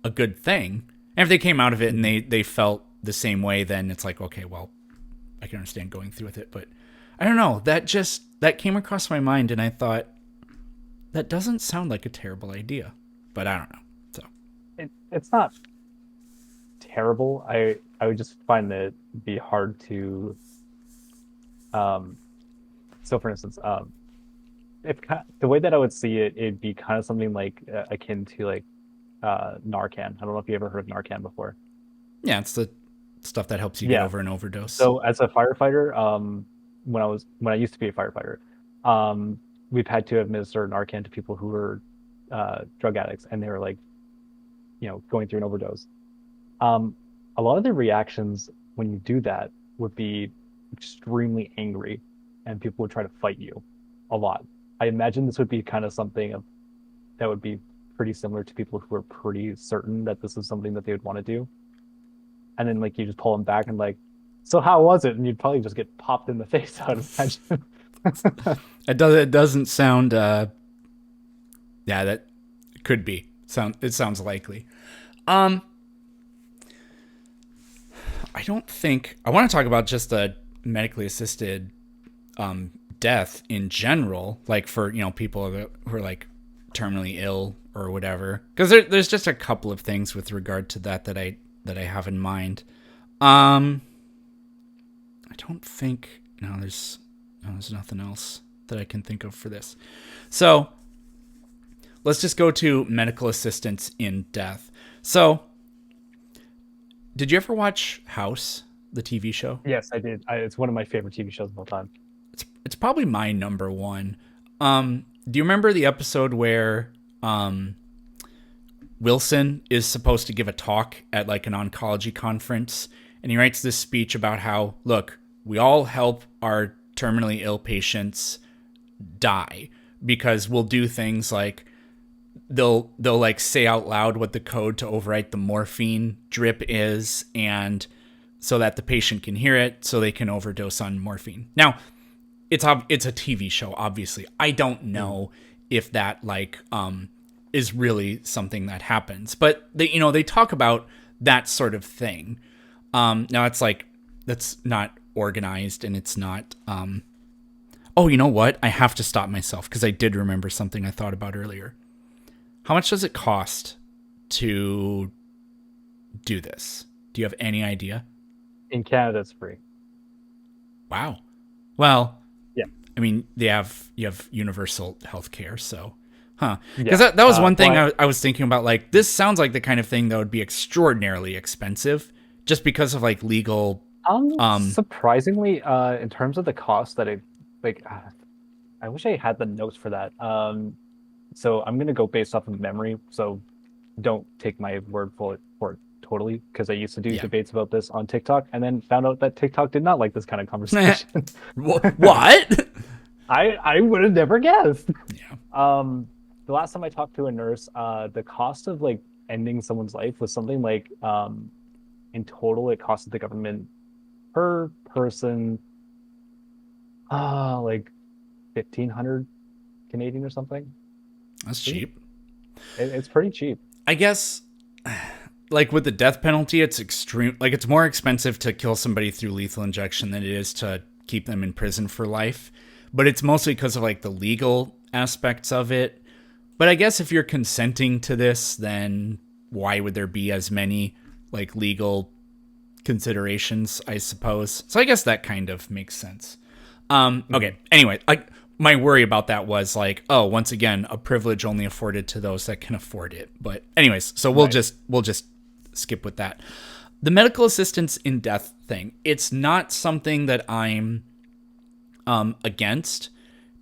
a good thing. And if they came out of it and they felt the same way, then it's like, okay, well, I can understand going through with it. But I don't know, that came across my mind, and I thought, that doesn't sound like a terrible idea. But I don't know. So it's not terrible. I would just find that it'd be hard to. Um, so for instance, if the way that I would see it, it'd be kind of something like akin to like Narcan. I don't know if you ever heard of Narcan before. yeah, it's the stuff that helps you get Yeah. over an overdose. So as a firefighter, when I used to be a firefighter, um, we've had to administer Narcan to people who were drug addicts, and they were like, going through an overdose. Um, a lot of the reactions when you do that would be extremely angry, and people would try to fight you a lot. I imagine this would be kind of something of that would be pretty similar to people who are pretty certain that this is something that they would want to do, and then like you just pull them back and like, so how was it? And you'd probably just get popped in the face, I would imagine. It doesn't sound yeah, that could be. It sounds likely. Um I don't think I want to talk about just the medically assisted death in general, like for people who are like terminally ill or whatever. Because there's just a couple of things with regard to that I have in mind. Um, I don't think there's nothing else that I can think of for this. So let's just go to medical assistance in death. So, did you ever watch House, the TV show? Yes, I did. It's one of my favorite TV shows of all time. It's probably my number one. Do you remember the episode where Wilson is supposed to give a talk at like an oncology conference, and he writes this speech about how, look, we all help our terminally ill patients die because we'll do things like they'll like say out loud what the code to overwrite the morphine drip is, and so that the patient can hear it so they can overdose on morphine. Now, it's a TV show, obviously. I don't know if that is really something that happens, but they talk about that sort of thing. Now it's like that's not organized, and it's not. Oh, you know what? I have to stop myself because I did remember something I thought about earlier. How much does it cost to do this? Do you have any idea? In Canada, it's free. Wow. Well, Yeah, I mean, you have universal health care, so, huh? Because yeah. that was one thing But I was thinking about. Like, this sounds like the kind of thing that would be extraordinarily expensive, just because of like legal. surprisingly, in terms of the cost that it like, I wish I had the notes for that. So I'm gonna go based off of memory. So don't take my word for it totally, because I used to do Yeah. debates about this on TikTok, and then found out that TikTok did not like this kind of conversation. What? I would have never guessed. Yeah. The last time I talked to a nurse, the cost of like ending someone's life was something like in total it costed the government per person like 1,500 Canadian or something. That's cheap. It's pretty cheap. I guess, like with the death penalty, it's extreme. Like it's more expensive to kill somebody through lethal injection than it is to keep them in prison for life. But it's mostly because of like the legal aspects of it. But I guess if you're consenting to this, then why would there be as many like legal considerations, I suppose? So I guess that kind of makes sense. Okay. Anyway, my worry about that was like, oh, once again, a privilege only afforded to those that can afford it. But anyways, so we'll Right. just skip with that. The medical assistance in death thing, it's not something that I'm against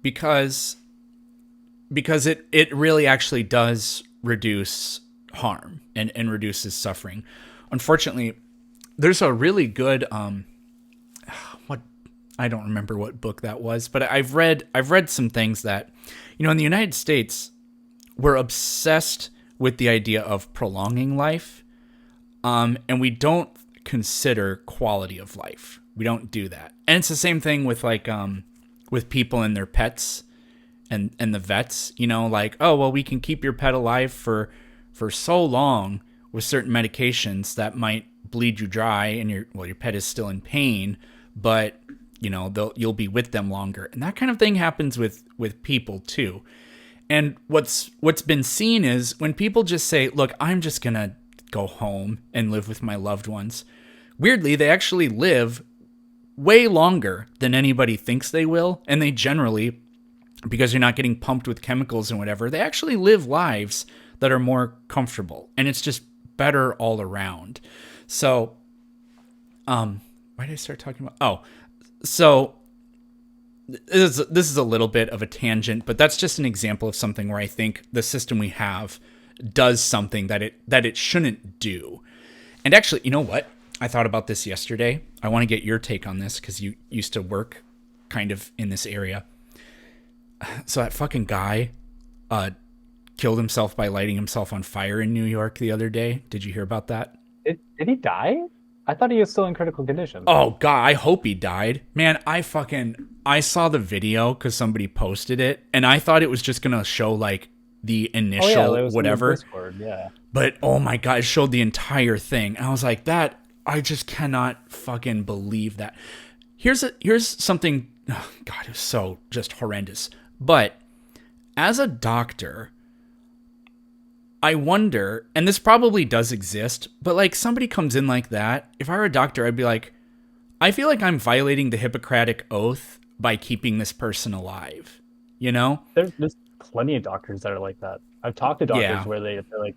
because it really actually does reduce harm and reduces suffering. Unfortunately, there's a really good what I don't remember what book that was, but I've read some things that, in the United States, we're obsessed with the idea of prolonging life, and we don't consider quality of life. We don't do that, and it's the same thing with with people and their pets, and the vets. Like, oh well, we can keep your pet alive for so long with certain medications that might bleed you dry, and your pet is still in pain, but you'll be with them longer, and that kind of thing happens with people too. And what's been seen is when people just say, look, I'm just gonna go home and live with my loved ones, weirdly they actually live way longer than anybody thinks they will, and they generally, because you're not getting pumped with chemicals and whatever, they actually live lives that are more comfortable, and it's just better all around. So why did I start talking about so this is a little bit of a tangent, but that's just an example of something where I think the system we have does something that it shouldn't do. And actually, you know what? I thought about this yesterday. I want to get your take on this because you used to work kind of in this area. So that fucking guy killed himself by lighting himself on fire in New York the other day. Did you hear about that? Did he die? I thought he was still in critical condition. Oh god, I hope he died. Man, I saw the video because somebody posted it, and I thought it was just gonna show like the Oh yeah, initial it was in the whatever. Discord. Yeah. But oh my god, it showed the entire thing. And I was like, that I just cannot fucking believe that. Here's something, oh god, it was so just horrendous. But as a doctor, I wonder, and this probably does exist, but like somebody comes in like that, if I were a doctor, I'd be like, I feel like I'm violating the Hippocratic Oath by keeping this person alive. You know? There's plenty of doctors that are like that. I've talked to doctors Yeah. where they're like,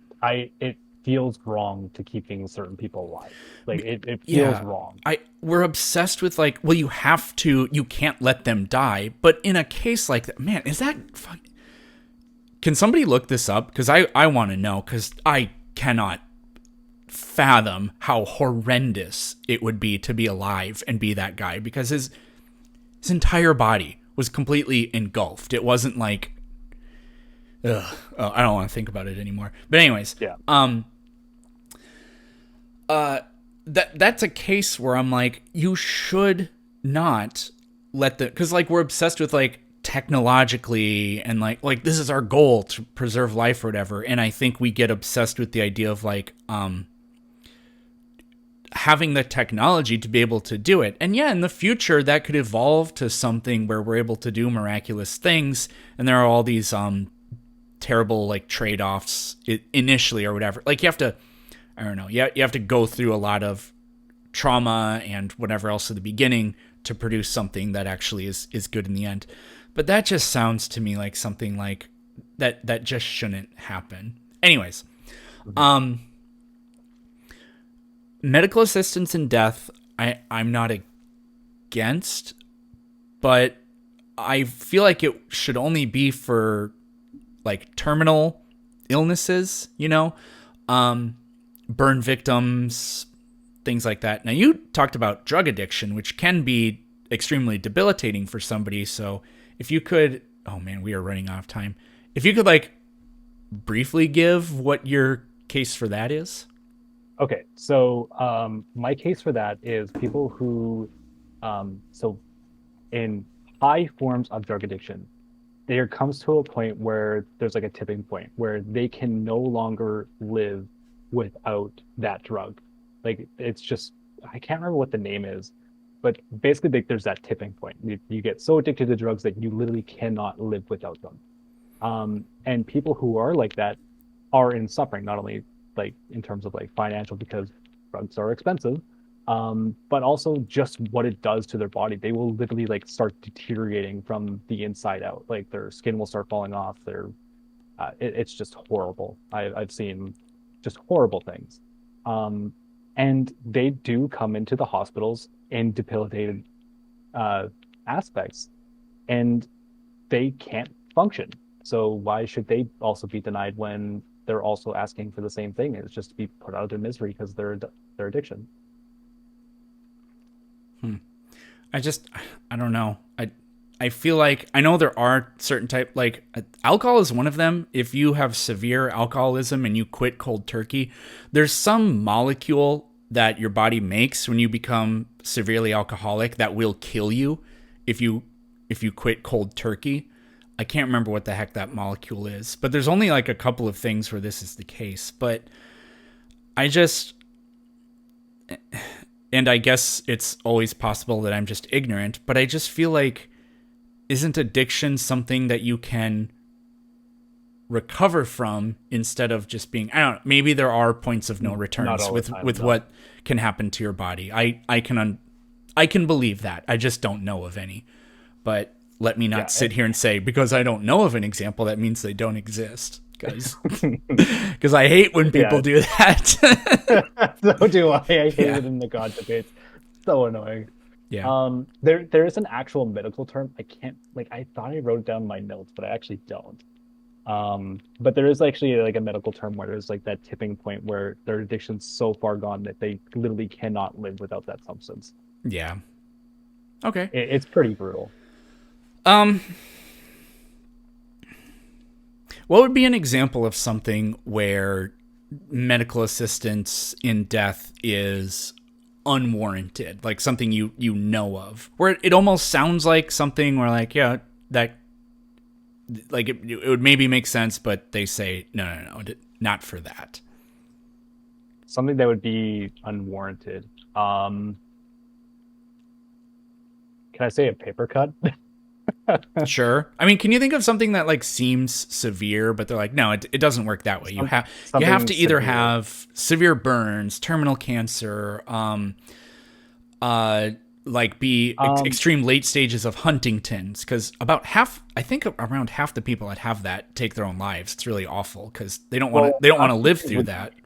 it feels wrong to keeping certain people alive. Like it feels Yeah. wrong. We're obsessed with like, well, you can't let them die. But in a case like that, man, is that can somebody look this up? Because I want to know, because I cannot fathom how horrendous it would be to be alive and be that guy, because his entire body was completely engulfed. It wasn't like, ugh, oh, I don't want to think about it anymore. But anyways, Yeah. That's a case where I'm like, you should not let the, because like we're obsessed with like technologically and like this is our goal to preserve life or whatever, and I think we get obsessed with the idea of like having the technology to be able to do it. And yeah, in the future that could evolve to something where we're able to do miraculous things, and there are all these terrible like trade-offs initially or whatever. Like you have to, I don't know, you have to go through a lot of trauma and whatever else at the beginning to produce something that actually is good in the end. But that just sounds to me like something like that just shouldn't happen. Anyways, medical assistance in death, I'm not against, but I feel like it should only be for like terminal illnesses, you know, burn victims, things like that. Now you talked about drug addiction, which can be extremely debilitating for somebody. So if you could, oh man, we are running out of time. If you could like briefly give what your case for that is. Okay, so my case for that is people who, so in high forms of drug addiction, there comes to a point where there's like a tipping point where they can no longer live without that drug. Like it's just, I can't remember what the name is, but basically like, there's that tipping point. You get so addicted to drugs that you literally cannot live without them. And people who are like that are in suffering, not only like in terms of like financial because drugs are expensive, but also just what it does to their body. They will literally like start deteriorating from the inside out. Like their skin will start falling off. It's just horrible. I've seen just horrible things. And they do come into the hospitals in debilitated aspects, and they can't function. So why should they also be denied when they're also asking for the same thing? It's just to be put out of their misery because their addiction. I don't know. I feel like I know there are certain type, like alcohol is one of them. If you have severe alcoholism and you quit cold turkey, there's some molecule that your body makes when you become severely alcoholic that will kill you if you quit cold turkey. I can't remember what the heck that molecule is, but there's only like a couple of things where this is the case. But I just, and I guess it's always possible that I'm just ignorant, but I just feel like, isn't addiction something that you can recover from instead of just being, I don't know, maybe there are points of no returns with no. what can happen to your body. I can believe that. I just don't know of any. But let me not sit here and say, because I don't know of an example, that means they don't exist. Because I hate when people do that. So do I. I hate it in the God debates. So annoying. Yeah. There is an actual medical term. I can't like I thought I wrote it down in my notes, but I actually don't. But there is actually like a medical term where there's like that tipping point where their addiction's so far gone that they literally cannot live without that substance. Yeah. Okay. It's pretty brutal. Um, what would be an example of something where medical assistance in death is unwarranted, like something you know of, where it almost sounds like something where like yeah that like it would maybe make sense, but they say no, not for that. Something that would be unwarranted. Um, can I say a paper cut? Sure. I mean, can you think of something that like seems severe, but they're like, no, it doesn't work that way. You have Something to either severe. have severe burns, terminal cancer, uh, like be Um, extreme late stages of Huntington's, because about half, I think around half the people that have that take their own lives. It's really awful because well, they don't want to live through that. You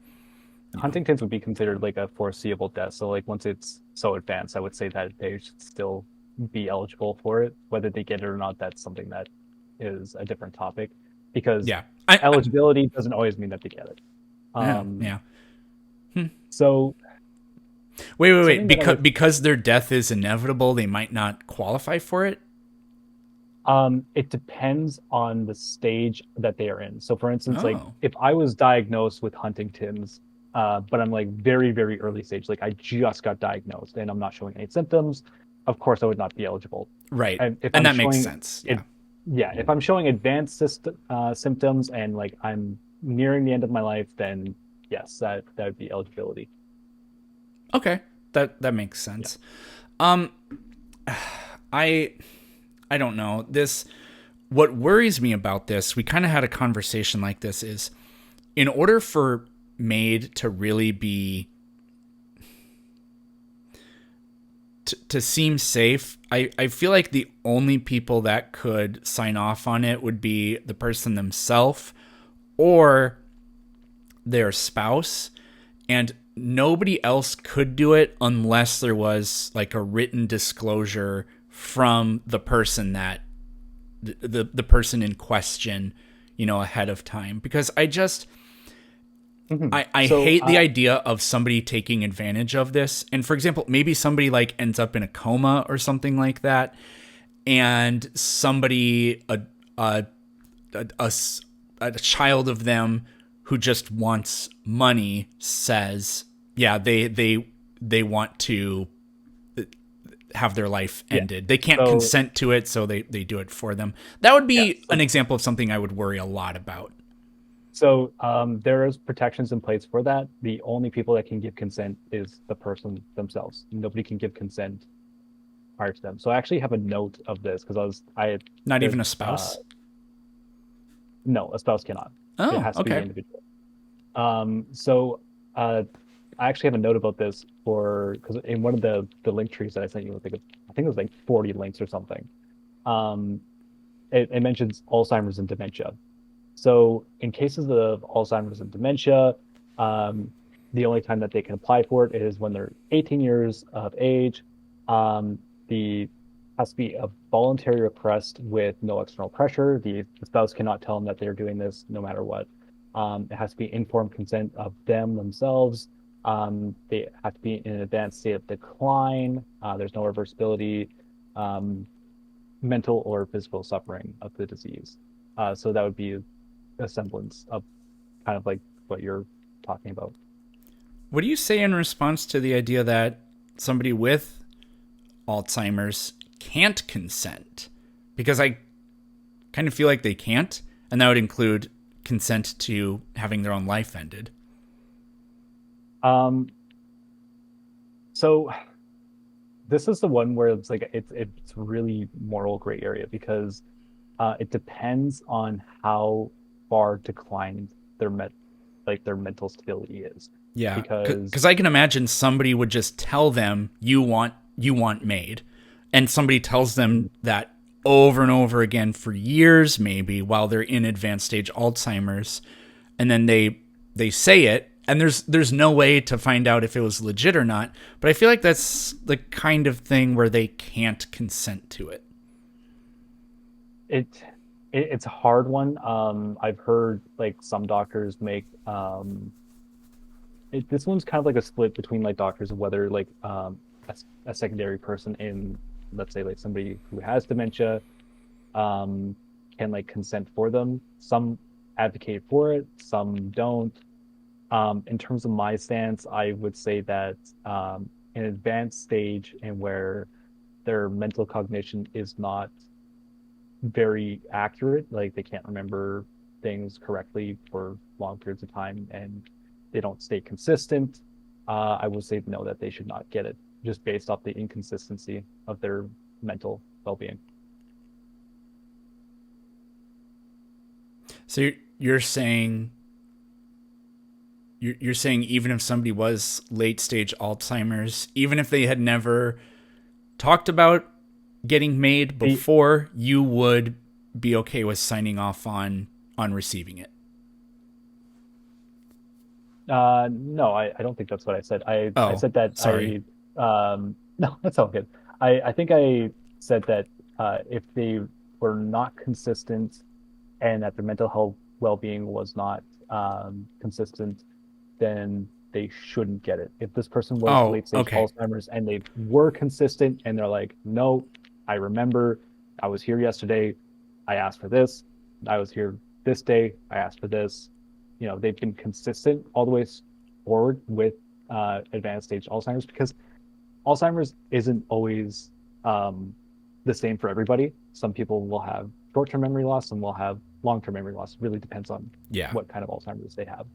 know. Huntington's would be considered like a foreseeable death. So like once it's so advanced, I would say that they should still be eligible for it. Whether they get it or not, that's something that is a different topic because Yeah. eligibility doesn't always mean that they get it. Yeah. Um, Yeah. so Wait. something that I would Because their death is inevitable, they might not qualify for it. it depends on the stage that they are in. So for instance, like Oh. if I was diagnosed with Huntington's, but I'm like very, very early stage, like I just got diagnosed and I'm not showing any symptoms, of course I would not be eligible. Right. And if And I'm that makes showing sense. it, Yeah. yeah, if I'm showing advanced symptoms and like I'm nearing the end of my life, then yes, that would be eligibility. Okay. That makes Yeah. sense. I I don't know. This what worries me about this, we kind of had a conversation like this is in order for MAID to really be to seem safe, I feel like the only people that could sign off on it would be the person themselves or their spouse, and nobody else could do it unless there was like a written disclosure from the person that the person in question, ahead of time, because Mhm. I So hate the idea of somebody taking advantage of this. And for example, maybe somebody like ends up in a coma or something like that, and somebody a, a child of them who just wants money says, yeah, they want to have their life yeah, ended. They can't so consent to it, so they do it for them. That would yeah, be an example of something I would worry a lot about. there is protections in place for that. The only people that can give consent is the person themselves. Nobody can give consent prior to them. So I actually have a note of this because Not there's even a spouse. no, a spouse cannot. It Oh, has to be the okay. individual. So I actually have a note about this for because in one of the link trees that I sent you, I think it was like 40 links or something. Um, it mentions Alzheimer's and dementia. So in cases of Alzheimer's and dementia, um, the only time that they can apply for it is when they're 18 years of age. The has to be a voluntary request with no external pressure. The spouse cannot tell them that they're doing this no matter what. It has to be informed consent of them themselves. They have to be in an advanced state of decline. There's no reversibility. Um, Mental or physical suffering of the disease. So that would be a semblance of kind of like what you're talking about. What do you say in response to the idea that somebody with Alzheimer's can't consent? Because I kind of feel like they can't, and that would include consent to having their own life ended. Um, so this is the one where it's like it's really moral gray area because it depends on how far declined their mental stability is. Yeah, Because because I can imagine somebody would just tell them you want MAID, and somebody tells them that over and over again for years, maybe while they're in advanced stage Alzheimer's, and then they say it, and there's no way to find out if it was legit or not. But I feel like that's the kind of thing where they can't consent to it. It, it's a hard one. I've heard like some doctors make this one's kind of like a split between like doctors of whether like a secondary person in, let's say, like somebody who has dementia um can like consent for them. Some advocate for it, some don't. In terms of my stance, I would say that an advanced stage and where their mental cognition is not very accurate, like they can't remember things correctly for long periods of time and they don't stay consistent, I would say no, that they should not get it just based off the inconsistency of their mental well-being. So you're saying you're saying even if somebody was late stage Alzheimer's, even if they had never talked about getting MAID The before, you would be okay with signing off on receiving it. No, I don't think that's what I said. I Oh, said that sorry. no, that's all good. I think I said that if they were not consistent and that their mental health well-being was not consistent, then they shouldn't get it. If this person was Oh, late stage okay. Alzheimer's and they were consistent and they're like, no, I remember I was here yesterday, I asked for this, I was here this day, I asked for this. They've been consistent all the way forward with advanced stage Alzheimer's because Alzheimer's isn't always um, the same for everybody. Some people will have short-term memory loss, some will have long-term memory loss. It really depends on Yeah. what kind of Alzheimer's they have.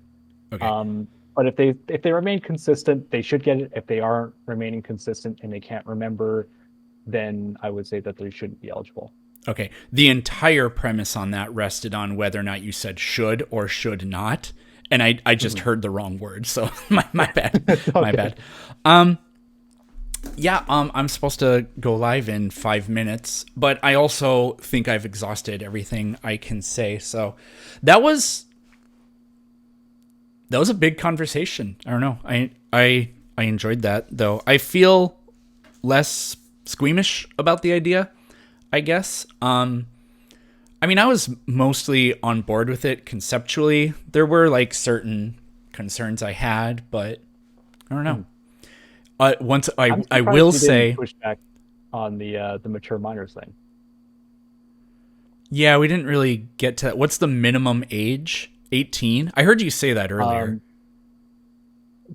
Okay. But if they remain consistent, they should get it. If they aren't remaining consistent and they can't remember, then I would say that they shouldn't be eligible. Okay. The entire premise on that rested on whether or not you said should or should not. And I just Mhm. heard the wrong word. So my bad. It's all My good. bad. Yeah, I'm supposed to go live in 5 minutes, but I also think I've exhausted everything I can say. So that was that was a big conversation. I don't know. I enjoyed that though. I feel less squeamish about the idea, I guess. I mean, I was mostly on board with it conceptually. There were like certain concerns I had, but I don't know. Mhm. Once I'm I surprised will you didn't say, push back on the mature minors thing. yeah, we didn't really get to what's the minimum age? 18. I heard you say that earlier. Um,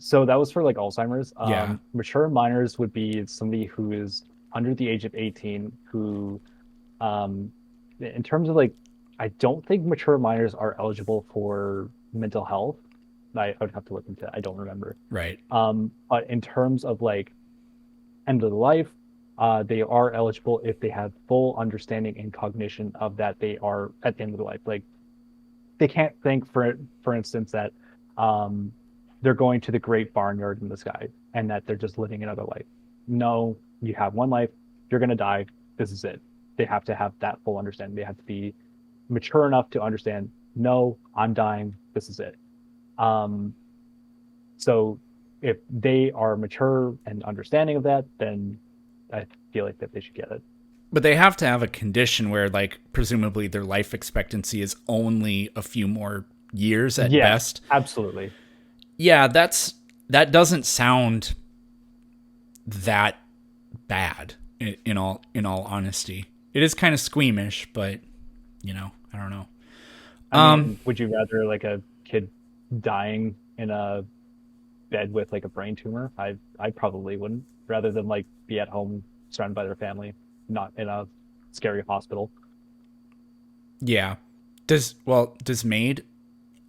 so that was for like Alzheimer's. Yeah. Mature minors would be somebody who is under the age of 18 who, um, in terms of like, I don't think mature minors are eligible for mental health. I would have to look into it. I don't remember. Right. But in terms of like end of the life, they are eligible if they have full understanding and cognition of that they are at the end of the life. Like they can't think for instance that um, they're going to the great barnyard in the sky and that they're just living another life. No, you have one life. You're gonna die. This is it. They have to have that full understanding. They have to be mature enough to understand. No, I'm dying. This is it. Um, so if they are mature and understanding of that, then I feel like that they should get it. But they have to have a condition where, like, presumably their life expectancy is only a few more years at Yeah, best. absolutely. Yeah, that doesn't sound that bad in all honesty. It is kind of squeamish, but I don't know. I mean, would you rather like a kid dying in a bed with like a brain tumor? I probably wouldn't, rather than like be at home surrounded by their family, not in a scary hospital. Yeah. Does MAID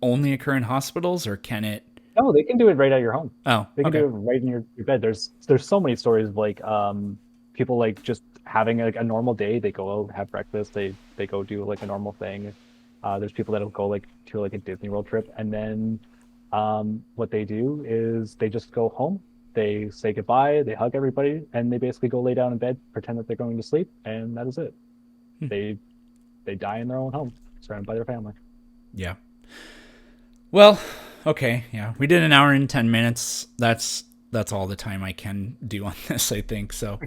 only occur in hospitals or can it? No, they can do it right at your home. Oh, They can do okay. it right in your bed. There's so many stories of like people like just having like a normal day. They go out, have breakfast, they go do like a normal thing. There's people that'll go like to like a Disney World trip, and then what they do is they just go home. They say goodbye, they hug everybody, and they basically go lay down in bed, pretend that they're going to sleep, and that is it. They they die in their own home, surrounded by their family. Yeah. Well, Okay, yeah, we did an hour and 10 minutes. That's all the time I can do on this, I think. So,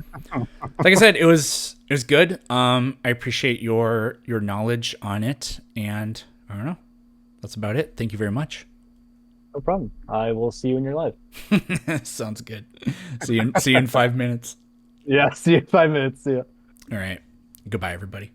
like I said, it was good. I appreciate your knowledge on it, and I don't know. That's about it. Thank you very much. No problem. I will see you in your life. Sounds good. See you in 5 minutes. Yeah, see you in 5 minutes. See ya. All right. Goodbye, everybody.